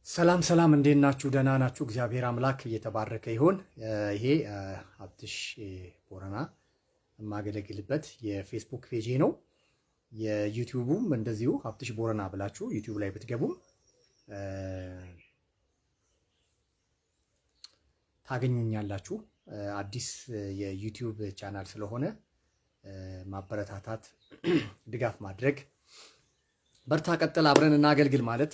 ሰላም ሰላም እንዴት ናችሁ? ደህና ናችሁ? እግዚአብሔር አምላክ እየተባረከ ይሁን። ይሄ ሀብትሽ ቦረና የማገለግልበት የፌስቡክ ፔጅ ነው። የዩቲዩቡም እንደዚሁ ሀብትሽ ቦረና ብላችሁ ዩቲዩብ ላይ ብትገቡም ታገኙኛላችሁ። አዲስ የዩቲዩብ ቻናል ስለሆነ ማበረታታት፣ ድጋፍ ማድረግ፣ በርታ ቀጥል፣ አብረን እናገልግል ማለት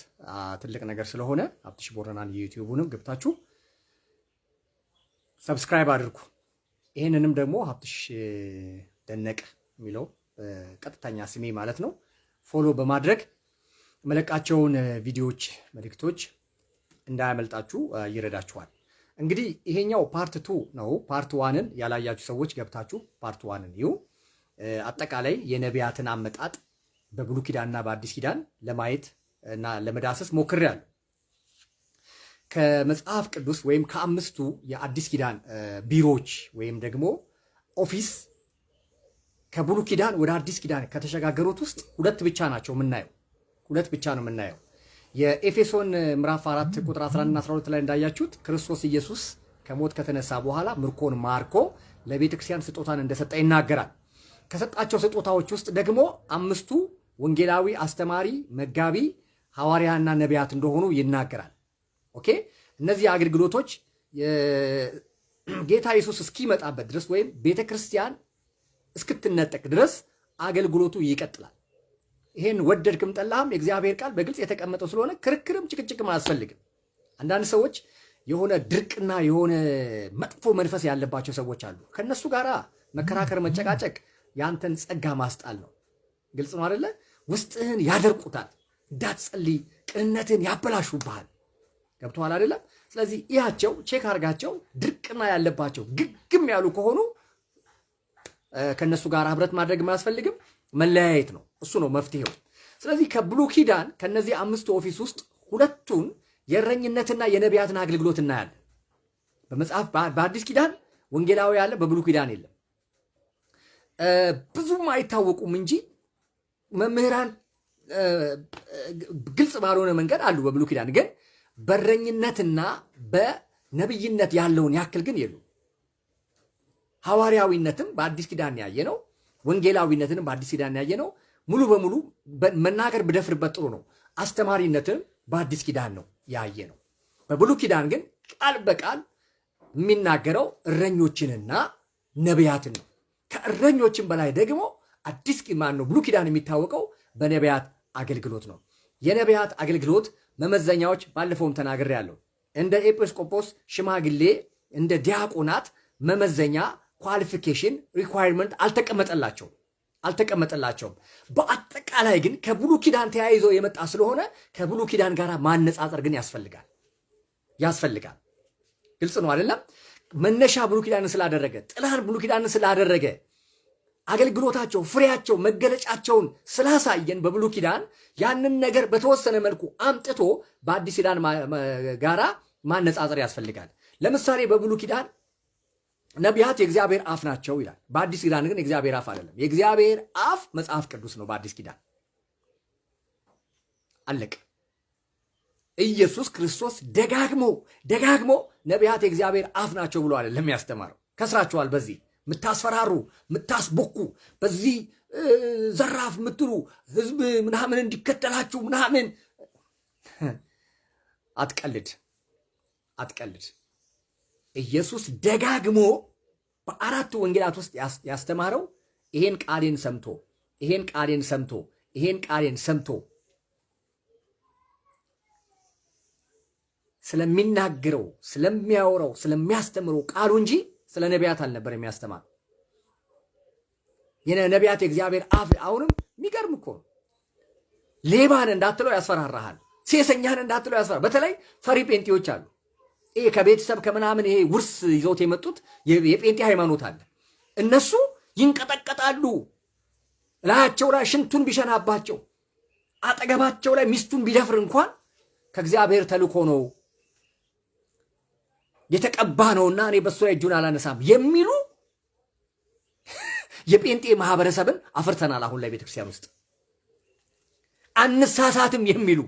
ትልቅ ነገር ስለሆነ ሀብትሽ ቦረናን የዩቲዩቡንም ገብታችሁ ሰብስክራይብ አድርጉ። ይሄንንም ደግሞ ሀብትሽ ደነቀ የሚለው ቀጥተኛ ስሜ ማለት ነው ፎሎ በማድረግ መለቃቸውን ቪዲዮዎች፣ መልእክቶች እንዳያመልጣችሁ ይረዳችኋል። እንግዲህ ይሄኛው ፓርት 2 ነው። ፓርት 1ን ያላያችሁ ሰዎች ገብታችሁ ፓርት 1ን ይዩ። አጠቃላይ የነቢያትን አመጣጥ በብሉይ ኪዳንና በአዲስ ኪዳን ለማየት እና ለመዳሰስ ሞክሬያለሁ። ከመጽሐፍ ቅዱስ ወይም ከአምስቱ የአዲስ ኪዳን ቢሮዎች ወይም ደግሞ ኦፊስ ከብሉይ ኪዳን ወደ አዲስ ኪዳን ከተሸጋገሩት ውስጥ ሁለት ብቻ ነው የምናየው። የኤፌሶን ምዕራፍ 4 ቁጥር 11 እና 12 ላይ እንዳያችሁት ክርስቶስ ኢየሱስ ከሞት ከተነሳ በኋላ ምርኮን ማርኮ ለቤተ ክርስቲያን ስጦታን እንደሰጠ ይናገራል። ከሰጣቸው ስጦታዎች ውስጥ ደግሞ አምስቱ ወንጌላዊ፣ አስተማሪ፣ መጋቢ፣ ሐዋርያና ነቢያት እንደሆኑ ይናገራል። ኦኬ፣ እነዚህ አገልግሎቶች ጌታ ኢየሱስ እስኪመጣበት ድረስ ወይም ቤተ ክርስቲያን እስክትነጠቅ ድረስ አገልግሎቱ ይቀጥላል። ይሄን ወደድክም ጠላህም የእግዚአብሔር ቃል በግልጽ የተቀመጠው ስለሆነ ክርክርም ጭቅጭቅም አያስፈልግም። አንዳንድ ሰዎች የሆነ ድርቅና የሆነ መጥፎ መንፈስ ያለባቸው ሰዎች አሉ። ከነሱ ጋራ መከራከር፣ መጨቃጨቅ ያንተን ጸጋ ማስጣል ነው። ግልጽ ነው አይደለ? ውስጥህን ያደርቁታል፣ እንዳትጸልይ ቅንነትን ያበላሹብሃል። ገብቶሃል አይደለም? ስለዚህ ያቸው ቼክ አድርጋቸው። ድርቅና ያለባቸው ግግም ያሉ ከሆኑ ከነሱ ጋር ህብረት ማድረግ የማያስፈልግም፣ መለያየት ነው። እሱ ነው መፍትሄው። ስለዚህ ከብሉይ ኪዳን ከነዚህ አምስቱ ኦፊስ ውስጥ ሁለቱን የእረኝነትና የነቢያትን አገልግሎት እናያለን። በመጽሐፍ በአዲስ ኪዳን ወንጌላዊ ያለ፣ በብሉይ ኪዳን የለም። ብዙም አይታወቁም እንጂ መምህራን ግልጽ ባልሆነ መንገድ አሉ። በብሉይ ኪዳን ግን በእረኝነትና በነብይነት ያለውን ያክል ግን የሉ። ሐዋርያዊነትም በአዲስ ኪዳን ያየ ነው። ወንጌላዊነትንም በአዲስ ኪዳን ያየ ነው። ሙሉ በሙሉ መናገር ብደፍርበት ጥሩ ነው። አስተማሪነትም በአዲስ ኪዳን ነው ያየ ነው። በብሉይ ኪዳን ግን ቃል በቃል የሚናገረው እረኞችንና ነቢያትን ነው። ከእረኞችን በላይ ደግሞ አዲስ ኪዳን ነው ብሉይ ኪዳን የሚታወቀው በነቢያት አገልግሎት ነው። የነቢያት አገልግሎት መመዘኛዎች ባለፈውም ተናግሬያለሁ። እንደ ኤጲስቆጶስ ሽማግሌ፣ እንደ ዲያቆናት መመዘኛ ኳሊፊኬሽን ሪኳየርመንት አልተቀመጠላቸውም። በአጠቃላይ ግን ከብሉይ ኪዳን ተያይዞ የመጣ ስለሆነ ከብሉይ ኪዳን ጋር ማነጻጸር ግን ያስፈልጋል። ግልጽ ነው አይደለም? መነሻ ብሉይ ኪዳንን ስላደረገ፣ ጥላን ብሉይ ኪዳንን ስላደረገ፣ አገልግሎታቸው፣ ፍሬያቸው፣ መገለጫቸውን ስላሳየን በብሉይ ኪዳን ያንን ነገር በተወሰነ መልኩ አምጥቶ በአዲስ ኪዳን ጋራ ማነጻጸር ያስፈልጋል። ለምሳሌ በብሉይ ኪዳን ነቢያት የእግዚአብሔር አፍ ናቸው ይላል። በአዲስ ኪዳን ግን የእግዚአብሔር አፍ አይደለም። የእግዚአብሔር አፍ መጽሐፍ ቅዱስ ነው። በአዲስ ኪዳን አለቅ። ኢየሱስ ክርስቶስ ደጋግሞ ነቢያት የእግዚአብሔር አፍ ናቸው ብሎ አይደለም ያስተማረው። ከስራችኋል፣ በዚህ ምታስፈራሩ፣ ምታስቦኩ፣ በዚህ ዘራፍ ምትሉ ህዝብ ምናምን እንዲከተላችሁ ምናምን አትቀልድ። ኢየሱስ ደጋግሞ በአራቱ ወንጌላት ውስጥ ያስተማረው ይሄን ቃሌን ሰምቶ ስለሚናገረው፣ ስለሚያወራው፣ ስለሚያስተምረው ቃሉ እንጂ ስለ ነቢያት አልነበር የሚያስተማር። የነቢያት የእግዚአብሔር አፍ አሁንም የሚገርም እኮ ነው። ሌባን እንዳትለው ያስፈራራሃል። ሴሰኛን እንዳትለው ያስፈራራል። በተለይ ፈሪ ጴንጤዎች አሉ። ይሄ ከቤተሰብ ከምናምን ይሄ ውርስ ይዘውት የመጡት የጴንጤ ሃይማኖት አለ። እነሱ ይንቀጠቀጣሉ። ላያቸው ላይ ሽንቱን ቢሸናባቸው፣ አጠገባቸው ላይ ሚስቱን ቢደፍር እንኳን ከእግዚአብሔር ተልኮ ነው የተቀባ ነውና እኔ በሱ ላይ እጁን አላነሳም የሚሉ የጴንጤ ማህበረሰብን አፍርተናል። አሁን ላይ ቤተክርስቲያን ውስጥ አንሳሳትም የሚሉ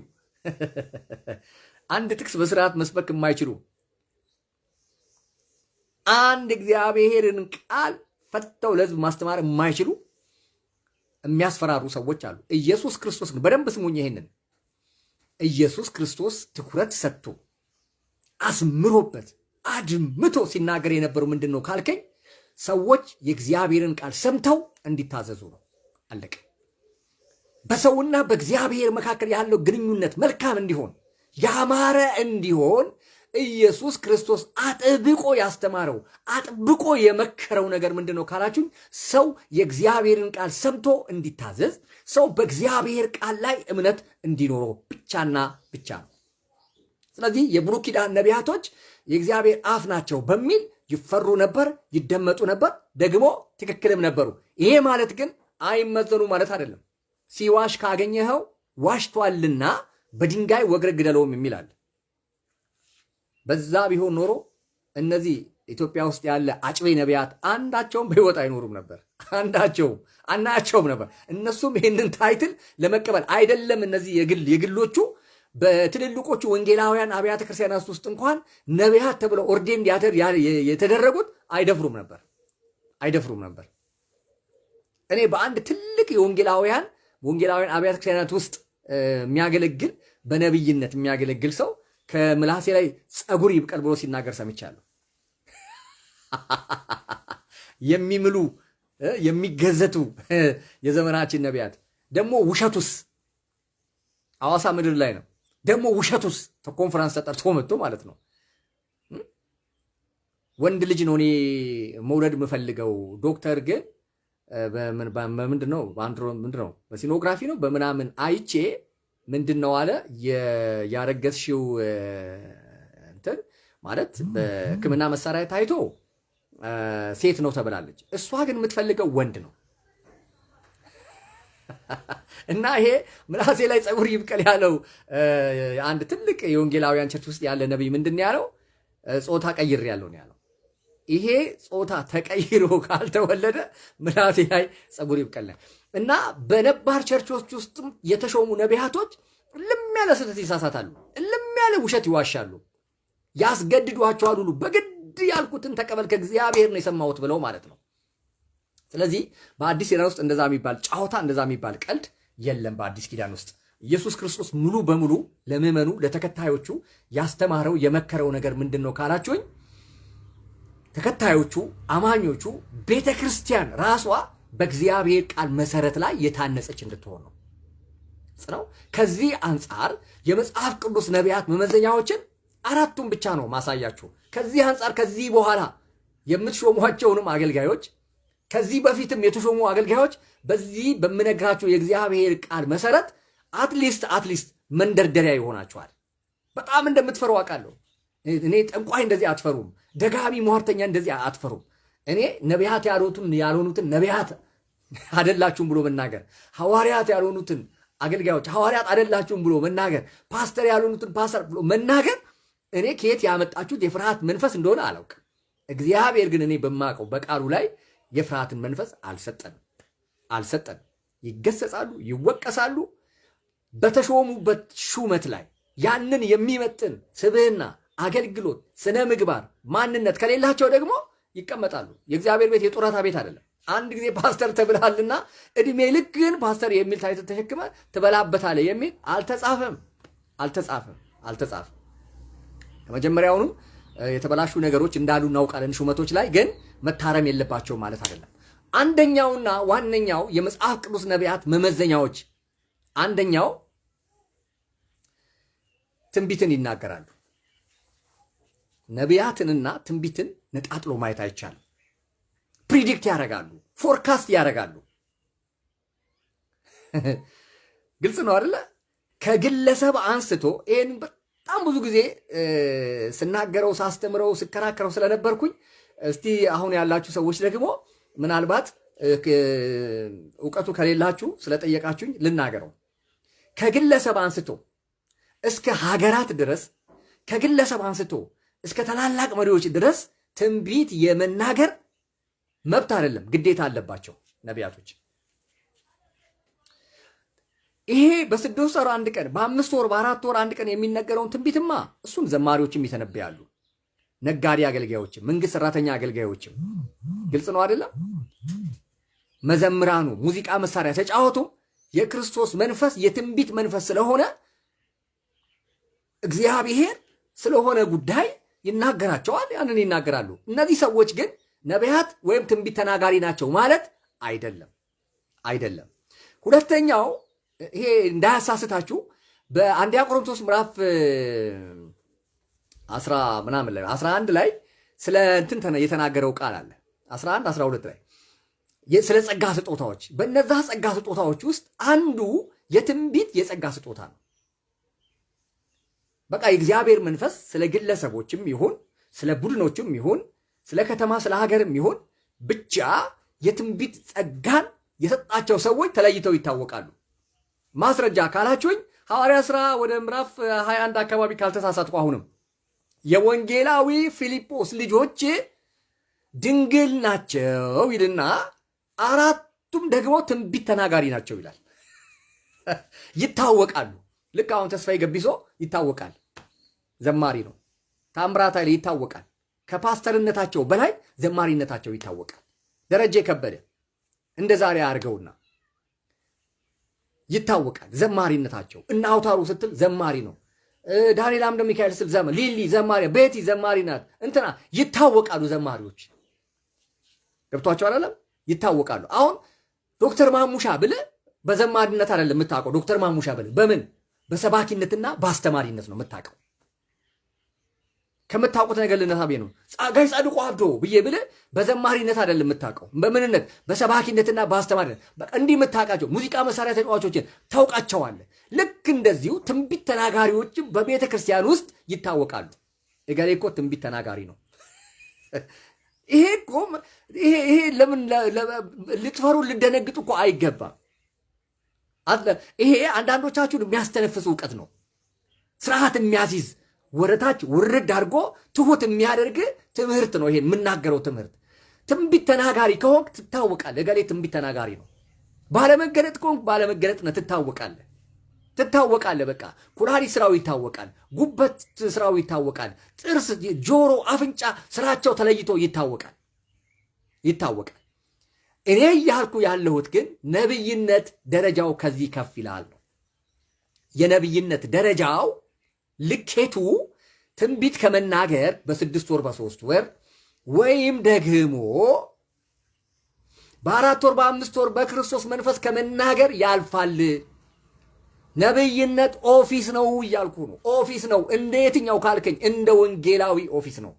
አንድ ጥቅስ በስርዓት መስበክ የማይችሉ አንድ እግዚአብሔርን ቃል ፈተው ለህዝብ ማስተማር የማይችሉ የሚያስፈራሩ ሰዎች አሉ። ኢየሱስ ክርስቶስ ግን በደንብ ስሙኝ፣ ይሄንን ኢየሱስ ክርስቶስ ትኩረት ሰጥቶ አስምሮበት አድምቶ ሲናገር የነበረው ምንድን ነው ካልከኝ፣ ሰዎች የእግዚአብሔርን ቃል ሰምተው እንዲታዘዙ ነው። አለቀ። በሰውና በእግዚአብሔር መካከል ያለው ግንኙነት መልካም እንዲሆን ያማረ እንዲሆን ኢየሱስ ክርስቶስ አጥብቆ ያስተማረው አጥብቆ የመከረው ነገር ምንድን ነው ካላችሁኝ፣ ሰው የእግዚአብሔርን ቃል ሰምቶ እንዲታዘዝ፣ ሰው በእግዚአብሔር ቃል ላይ እምነት እንዲኖረው ብቻና ብቻ ነው። ስለዚህ የብሉይ ኪዳን ነቢያቶች የእግዚአብሔር አፍ ናቸው በሚል ይፈሩ ነበር፣ ይደመጡ ነበር፣ ደግሞ ትክክልም ነበሩ። ይሄ ማለት ግን አይመዘኑ ማለት አይደለም። ሲዋሽ ካገኘኸው ዋሽቷልና በድንጋይ ወግረህ ግደለውም የሚላል። በዛ ቢሆን ኖሮ እነዚህ ኢትዮጵያ ውስጥ ያለ አጭቤ ነቢያት አንዳቸውም በሕይወት አይኖሩም ነበር። አንዳቸውም አናያቸውም ነበር። እነሱም ይህንን ታይትል ለመቀበል አይደለም እነዚህ የግሎቹ በትልልቆቹ ወንጌላውያን አብያተ ክርስቲያናት ውስጥ እንኳን ነቢያት ተብለው ኦርዴንድ የተደረጉት አይደፍሩም ነበር። እኔ በአንድ ትልቅ የወንጌላውያን አብያተ ክርስቲያናት ውስጥ የሚያገለግል በነቢይነት የሚያገለግል ሰው ከምላሴ ላይ ጸጉር ይብቀል ብሎ ሲናገር ሰምቻለሁ። የሚምሉ የሚገዘቱ የዘመናችን ነቢያት ደግሞ ውሸቱስ ሐዋሳ ምድር ላይ ነው። ደግሞ ውሸቱስ ኮንፈረንስ ተጠርቶ መጥቶ ማለት ነው። ወንድ ልጅ ነው እኔ መውለድ የምፈልገው፣ ዶክተር ግን ምንድን ነው በሲኖግራፊ ነው በምናምን አይቼ ምንድን ነው አለ ያረገዝሽው እንትን ማለት በሕክምና መሳሪያ ታይቶ ሴት ነው ተብላለች። እሷ ግን የምትፈልገው ወንድ ነው። እና ይሄ ምላሴ ላይ ጸጉር ይብቀል ያለው አንድ ትልቅ የወንጌላውያን ቸርች ውስጥ ያለ ነቢይ ምንድን ያለው? ጾታ ቀይር ያለው ነው ያለው። ይሄ ጾታ ተቀይሮ ካልተወለደ ምላሴ ላይ ጸጉር ይብቀል። እና በነባር ቸርቾች ውስጥም የተሾሙ ነቢያቶች እልም ያለ ስህተት ይሳሳታሉ፣ እልም ያለ ውሸት ይዋሻሉ፣ ያስገድዷቸዋል ሁሉ በግድ ያልኩትን ተቀበል ከእግዚአብሔር ነው የሰማሁት ብለው ማለት ነው። ስለዚህ በአዲስ ኪዳን ውስጥ እንደዛ የሚባል ጫወታ እንደዛ የሚባል ቀልድ የለም። በአዲስ ኪዳን ውስጥ ኢየሱስ ክርስቶስ ሙሉ በሙሉ ለምዕመኑ ለተከታዮቹ ያስተማረው የመከረው ነገር ምንድን ነው ካላችሁኝ፣ ተከታዮቹ አማኞቹ ቤተ ክርስቲያን ራሷ በእግዚአብሔር ቃል መሰረት ላይ የታነጸች እንድትሆን ነው። ከዚህ አንጻር የመጽሐፍ ቅዱስ ነቢያት መመዘኛዎችን አራቱን ብቻ ነው ማሳያችሁ። ከዚህ አንጻር ከዚህ በኋላ የምትሾሟቸውንም አገልጋዮች ከዚህ በፊትም የተሾሙ አገልጋዮች በዚህ በምነግራችሁ የእግዚአብሔር ቃል መሰረት አትሊስት መንደርደሪያ ይሆናችኋል። በጣም እንደምትፈሩ አውቃለሁ። እኔ ጠንቋይ እንደዚህ አትፈሩም፣ ደጋሚ ሟርተኛ እንደዚህ አትፈሩም። እኔ ነቢያት ያልሆኑትን ነቢያት አደላችሁም ብሎ መናገር፣ ሐዋርያት ያልሆኑትን አገልጋዮች ሐዋርያት አደላችሁም ብሎ መናገር፣ ፓስተር ያልሆኑትን ፓስተር ብሎ መናገር እኔ ከየት ያመጣችሁት የፍርሃት መንፈስ እንደሆነ አላውቅም። እግዚአብሔር ግን እኔ በማውቀው በቃሉ ላይ የፍርሃትን መንፈስ አልሰጠን። ይገሰጻሉ፣ ይወቀሳሉ። በተሾሙበት ሹመት ላይ ያንን የሚመጥን ስብዕና፣ አገልግሎት፣ ስነ ምግባር፣ ማንነት ከሌላቸው ደግሞ ይቀመጣሉ። የእግዚአብሔር ቤት የጡረታ ቤት አይደለም። አንድ ጊዜ ፓስተር ተብልሃልና እድሜ ልክ ግን ፓስተር የሚል ታይትል ተሸክመ ትበላበታለህ የሚል አልተጻፈም። ከመጀመሪያውኑ የተበላሹ ነገሮች እንዳሉ እናውቃለን። ሹመቶች ላይ ግን መታረም የለባቸው ማለት አይደለም። አንደኛውና ዋነኛው የመጽሐፍ ቅዱስ ነቢያት መመዘኛዎች አንደኛው ትንቢትን ይናገራሉ። ነቢያትንና ትንቢትን ነጣጥሎ ማየት አይቻልም። ፕሪዲክት ያደርጋሉ፣ ፎርካስት ያደርጋሉ። ግልጽ ነው አይደለ? ከግለሰብ አንስቶ ይህን በጣም ብዙ ጊዜ ስናገረው፣ ሳስተምረው፣ ስከራከረው ስለነበርኩኝ እስቲ አሁን ያላችሁ ሰዎች ደግሞ ምናልባት እውቀቱ ከሌላችሁ ስለጠየቃችሁኝ ልናገረው። ከግለሰብ አንስቶ እስከ ሀገራት ድረስ፣ ከግለሰብ አንስቶ እስከ ታላላቅ መሪዎች ድረስ ትንቢት የመናገር መብት አይደለም፣ ግዴታ አለባቸው ነቢያቶች። ይሄ በ6 ወር አንድ ቀን በ5 ወር በ4 ወር አንድ ቀን የሚነገረውን ትንቢትማ እሱን ዘማሪዎችም ይተነብያሉ። ነጋዴ አገልጋዮችም፣ መንግስት ሰራተኛ አገልጋዮችም። ግልጽ ነው አይደለም? መዘምራኑ ሙዚቃ መሳሪያ ተጫወቱ የክርስቶስ መንፈስ የትንቢት መንፈስ ስለሆነ እግዚአብሔር ስለሆነ ጉዳይ ይናገራቸዋል። ያንን ይናገራሉ። እነዚህ ሰዎች ግን ነቢያት ወይም ትንቢት ተናጋሪ ናቸው ማለት አይደለም። ሁለተኛው ይሄ እንዳያሳስታችሁ በአንደኛ ቆሮንቶስ ምዕራፍ 11 ላይ ስለ እንትን የተናገረው ቃል አለ። 11 12 ላይ ስለ ጸጋ ስጦታዎች፣ በእነዛ ጸጋ ስጦታዎች ውስጥ አንዱ የትንቢት የጸጋ ስጦታ ነው። በቃ የእግዚአብሔር መንፈስ ስለ ግለሰቦችም ይሁን ስለ ቡድኖችም ይሁን ስለ ከተማ ስለ ሀገርም ይሁን ብቻ የትንቢት ጸጋን የሰጣቸው ሰዎች ተለይተው ይታወቃሉ። ማስረጃ ካላችሁኝ ሐዋርያ ሥራ ወደ ምዕራፍ 21 አካባቢ ካልተሳሳትኩ አሁንም የወንጌላዊ ፊልጶስ ልጆች ድንግል ናቸው ይልና አራቱም ደግሞ ትንቢት ተናጋሪ ናቸው ይላል። ይታወቃሉ። ልክ አሁን ተስፋዬ ገቢሶ ይታወቃል፣ ዘማሪ ነው። ታምራት ኃይሌ ይታወቃል፣ ከፓስተርነታቸው በላይ ዘማሪነታቸው ይታወቃል። ደረጀ ከበደ እንደ ዛሬ አድርገውና ይታወቃል ዘማሪነታቸው። እና አውታሩ ስትል ዘማሪ ነው። ዳንኤል አምደ ሚካኤል ስትል ዘማሪ፣ ሊሊ ዘማሪ፣ ቤቲ ዘማሪ ናት። እንትና ይታወቃሉ ዘማሪዎች። ገብቷቸው አይደለም? ይታወቃሉ። አሁን ዶክተር ማሙሻ ብለህ በዘማሪነት አይደለም የምታውቀው። ዶክተር ማሙሻ ብለህ በምን በሰባኪነትና በአስተማሪነት ነው የምታውቀው። ከምታውቁት ነገር ልነሳቤ ነው። ጋሽ ጻድቁ አብዶ ብዬ ብለህ በዘማሪነት አይደለም የምታውቀው። በምንነት በሰባኪነትና በአስተማሪነት በቃ እንዲህ የምታውቃቸው ሙዚቃ መሳሪያ ተጫዋቾችን ታውቃቸዋለህ። ልክ እንደዚሁ ትንቢት ተናጋሪዎችም በቤተ ክርስቲያን ውስጥ ይታወቃሉ። እገሌ እኮ ትንቢት ተናጋሪ ነው። ይሄ ለምን ልትፈሩ ልደነግጡ እኮ አይገባም። ይሄ አንዳንዶቻችሁን የሚያስተነፍስ እውቀት ነው። ስርዓት የሚያስይዝ ወረታች ውርድ አድርጎ ትሁት የሚያደርግ ትምህርት ነው። ይሄን የምናገረው ትምህርት ትንቢት ተናጋሪ ከሆንክ ትታወቃለህ። እገሌ ትንቢት ተናጋሪ ነው። ባለመገለጥ ከሆንክ ባለመገለጥነት ትታወቃለህ። በቃ ኩላሊት ስራው ይታወቃል። ጉበት ስራው ይታወቃል። ጥርስ፣ ጆሮ፣ አፍንጫ ስራቸው ተለይቶ ይታወቃል። እኔ እያልኩ ያለሁት ግን ነብይነት ደረጃው ከዚህ ከፍ ይላል ነው። የነብይነት ደረጃው ልኬቱ ትንቢት ከመናገር በ6 ወር በ3 ወር ወይም ደግሞ በ4 ወር በ5 ወር በክርስቶስ መንፈስ ከመናገር ያልፋል። ነብይነት ኦፊስ ነው እያልኩ ነው። ኦፊስ ነው። እንደ የትኛው ካልከኝ እንደ ወንጌላዊ ኦፊስ ነው።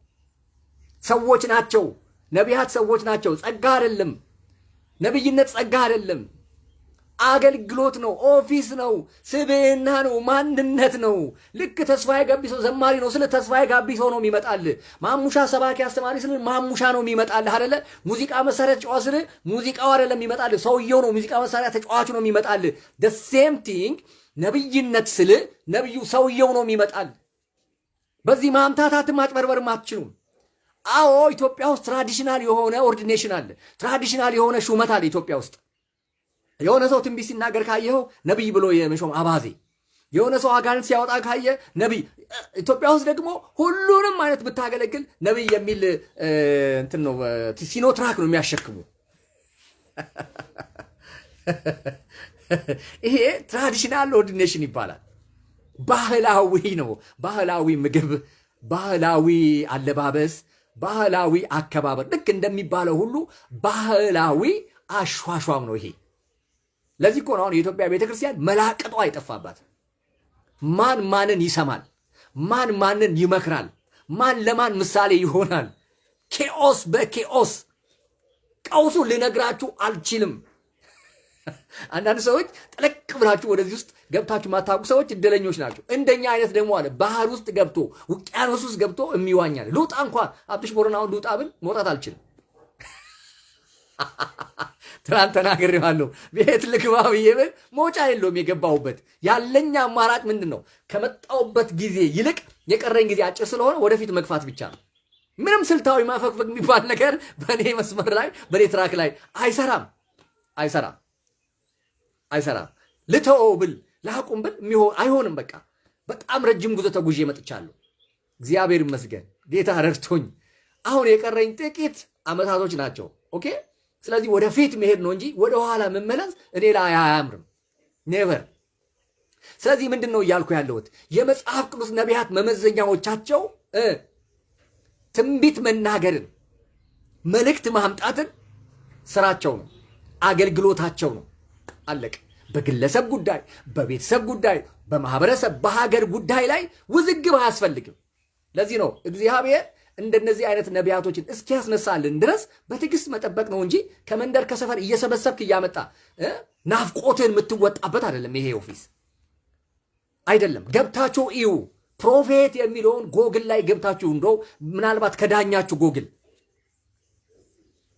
ሰዎች ናቸው። ነቢያት ሰዎች ናቸው። ጸጋ አይደለም። ነብይነት ጸጋ አይደለም። አገልግሎት ነው። ኦፊስ ነው። ስብዕና ነው። ማንነት ነው። ልክ ተስፋዬ ጋቢሶ ዘማሪ ነው ስለ ተስፋዬ ጋቢሶ ነው የሚመጣል። ማሙሻ ሰባኪ አስተማሪ ስለ ማሙሻ ነው የሚመጣል አይደለ? ሙዚቃ መሳሪያ ተጫዋች ስለ ሙዚቃው አይደለም የሚመጣል፣ ሰውየው ነው። ሙዚቃ መሳሪያ ተጫዋቹ ነው የሚመጣል። the same thing ነብይነት ስለ ነብዩ ሰውየው ነው የሚመጣል። በዚህ ማምታታትም ማጭበርበርም አትችሉም። አዎ ኢትዮጵያ ውስጥ ትራዲሽናል የሆነ ኦርዲኔሽን አለ። ትራዲሽናል የሆነ ሹመት አለ ኢትዮጵያ ውስጥ። የሆነ ሰው ትንቢት ሲናገር ካየኸው ነብይ ብሎ የመሾም አባዜ፣ የሆነ ሰው አጋንንት ሲያወጣ ካየ ነብይ። ኢትዮጵያ ውስጥ ደግሞ ሁሉንም አይነት ብታገለግል ነብይ የሚል እንትን ነው፣ ሲኖትራክ ነው የሚያሸክሙ። ይሄ ትራዲሽናል ኦርዲኔሽን ይባላል። ባህላዊ ነው። ባህላዊ ምግብ፣ ባህላዊ አለባበስ፣ ባህላዊ አከባበር ልክ እንደሚባለው ሁሉ ባህላዊ አሿሿም ነው ይሄ። ለዚህ እኮ ነው አሁን የኢትዮጵያ ቤተክርስቲያን መላቀጧ አይጠፋባት። ማን ማንን ይሰማል? ማን ማንን ይመክራል? ማን ለማን ምሳሌ ይሆናል? ኬኦስ በኬኦስ ቀውሱ ልነግራችሁ አልችልም። አንዳንድ ሰዎች ጠለቅ ብላችሁ ወደዚህ ውስጥ ገብታችሁ ማታውቁ ሰዎች እድለኞች ናቸው። እንደኛ አይነት ደግሞ አለ ባህር ውስጥ ገብቶ ውቅያኖስ ውስጥ ገብቶ የሚዋኛል። ልውጣ እንኳን አብትሽ ቦረናውን ልውጣ ብል መውጣት አልችልም። ትናንት ተናግሬዋለሁ። ቤት ልግባ ብዬ ብል መውጫ የለውም የገባሁበት። ያለኝ አማራጭ ምንድን ነው? ከመጣሁበት ጊዜ ይልቅ የቀረኝ ጊዜ አጭር ስለሆነ ወደፊት መግፋት ብቻ ነው። ምንም ስልታዊ ማፈግፈግ የሚባል ነገር በእኔ መስመር ላይ በእኔ ትራክ ላይ አይሰራም። ልተወው ብል ላቁም ብል አይሆንም። በቃ በጣም ረጅም ጉዞ ተጉዤ መጥቻለሁ። እግዚአብሔር ይመስገን ጌታ ረድቶኝ አሁን የቀረኝ ጥቂት ዓመታቶች ናቸው። ኦኬ። ስለዚህ ወደፊት መሄድ ነው እንጂ ወደ ኋላ መመለስ እኔ ላይ አያምርም። ኔቨር። ስለዚህ ምንድን ነው እያልኩ ያለሁት? የመጽሐፍ ቅዱስ ነቢያት መመዘኛዎቻቸው ትንቢት መናገርን፣ መልእክት ማምጣትን ስራቸው ነው፣ አገልግሎታቸው ነው። አለቀ። በግለሰብ ጉዳይ፣ በቤተሰብ ጉዳይ፣ በማህበረሰብ በሀገር ጉዳይ ላይ ውዝግብ አያስፈልግም። ለዚህ ነው እግዚአብሔር እንደነዚህ አይነት ነቢያቶችን እስኪያስነሳልን ድረስ በትዕግስት መጠበቅ ነው እንጂ ከመንደር ከሰፈር እየሰበሰብክ እያመጣ ናፍቆትን የምትወጣበት አይደለም። ይሄ ኦፊስ አይደለም። ገብታችሁ እዩ። ፕሮፌት የሚለውን ጎግል ላይ ገብታችሁ እንደው ምናልባት ከዳኛችሁ ጎግል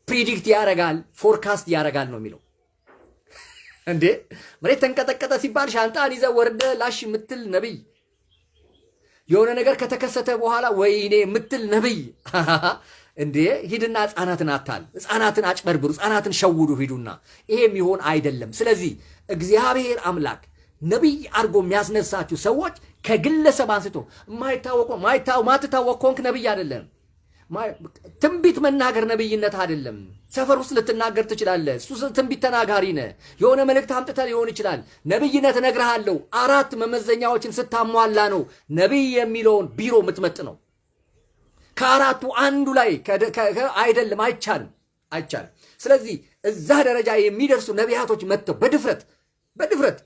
ፕሪዲክት ያረጋል፣ ፎርካስት ያረጋል ነው የሚለው። እንዴ መሬት ተንቀጠቀጠ ሲባል ሻንጣን ይዘ ወርደ ላሽ የምትል ነብይ፣ የሆነ ነገር ከተከሰተ በኋላ ወይኔ የምትል ነብይ እንዴ ሂድና ህፃናትን አታል፣ ህፃናትን አጭበርብሩ፣ ህፃናትን ሸውዱ ሂዱና። ይሄ የሚሆን አይደለም። ስለዚህ እግዚአብሔር አምላክ ነብይ አድርጎ የሚያስነሳችሁ ሰዎች ከግለሰብ አንስቶ ማትታወቅ ኮንክ ነብይ አይደለም። ትንቢት መናገር ነብይነት አይደለም። ሰፈር ውስጥ ልትናገር ትችላለህ። እሱ ትንቢት ተናጋሪ ነህ። የሆነ መልእክት አምጥተህ ሊሆን ይችላል። ነብይነት እነግርሃለሁ። 4 መመዘኛዎችን ስታሟላ ነው ነብይ የሚለውን ቢሮ የምትመጥ ነው። ከአራቱ አንዱ ላይ አይደለም፣ አይቻልም። ስለዚህ እዛ ደረጃ የሚደርሱ ነቢያቶች መጥተው በድፍረት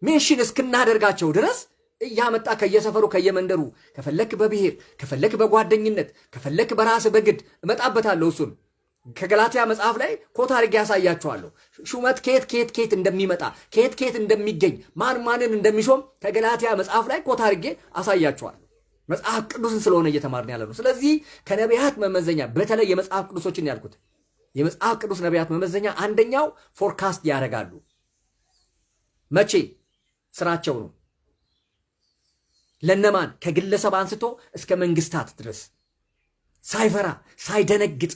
ሜንሽን እስክናደርጋቸው ድረስ እያመጣ ከየሰፈሩ ከየመንደሩ ከፈለክ በብሔር ከፈለክ በጓደኝነት ከፈለክ በራስ በግድ እመጣበታለሁ። እሱን ከገላትያ መጽሐፍ ላይ ኮት አድርጌ ያሳያችኋለሁ። ሹመት ከየት እንደሚመጣ ከየት እንደሚገኝ ማንን እንደሚሾም ከገላትያ መጽሐፍ ላይ ኮት አድርጌ አሳያችኋለሁ። መጽሐፍ ቅዱስን ስለሆነ እየተማርን ያለ ነው። ስለዚህ ከነቢያት መመዘኛ በተለይ የመጽሐፍ ቅዱሶችን ያልኩት የመጽሐፍ ቅዱስ ነቢያት መመዘኛ አንደኛው ፎርካስት ያደርጋሉ። መቼ? ስራቸው ነው። ለነማን? ከግለሰብ አንስቶ እስከ መንግስታት ድረስ ሳይፈራ ሳይደነግጥ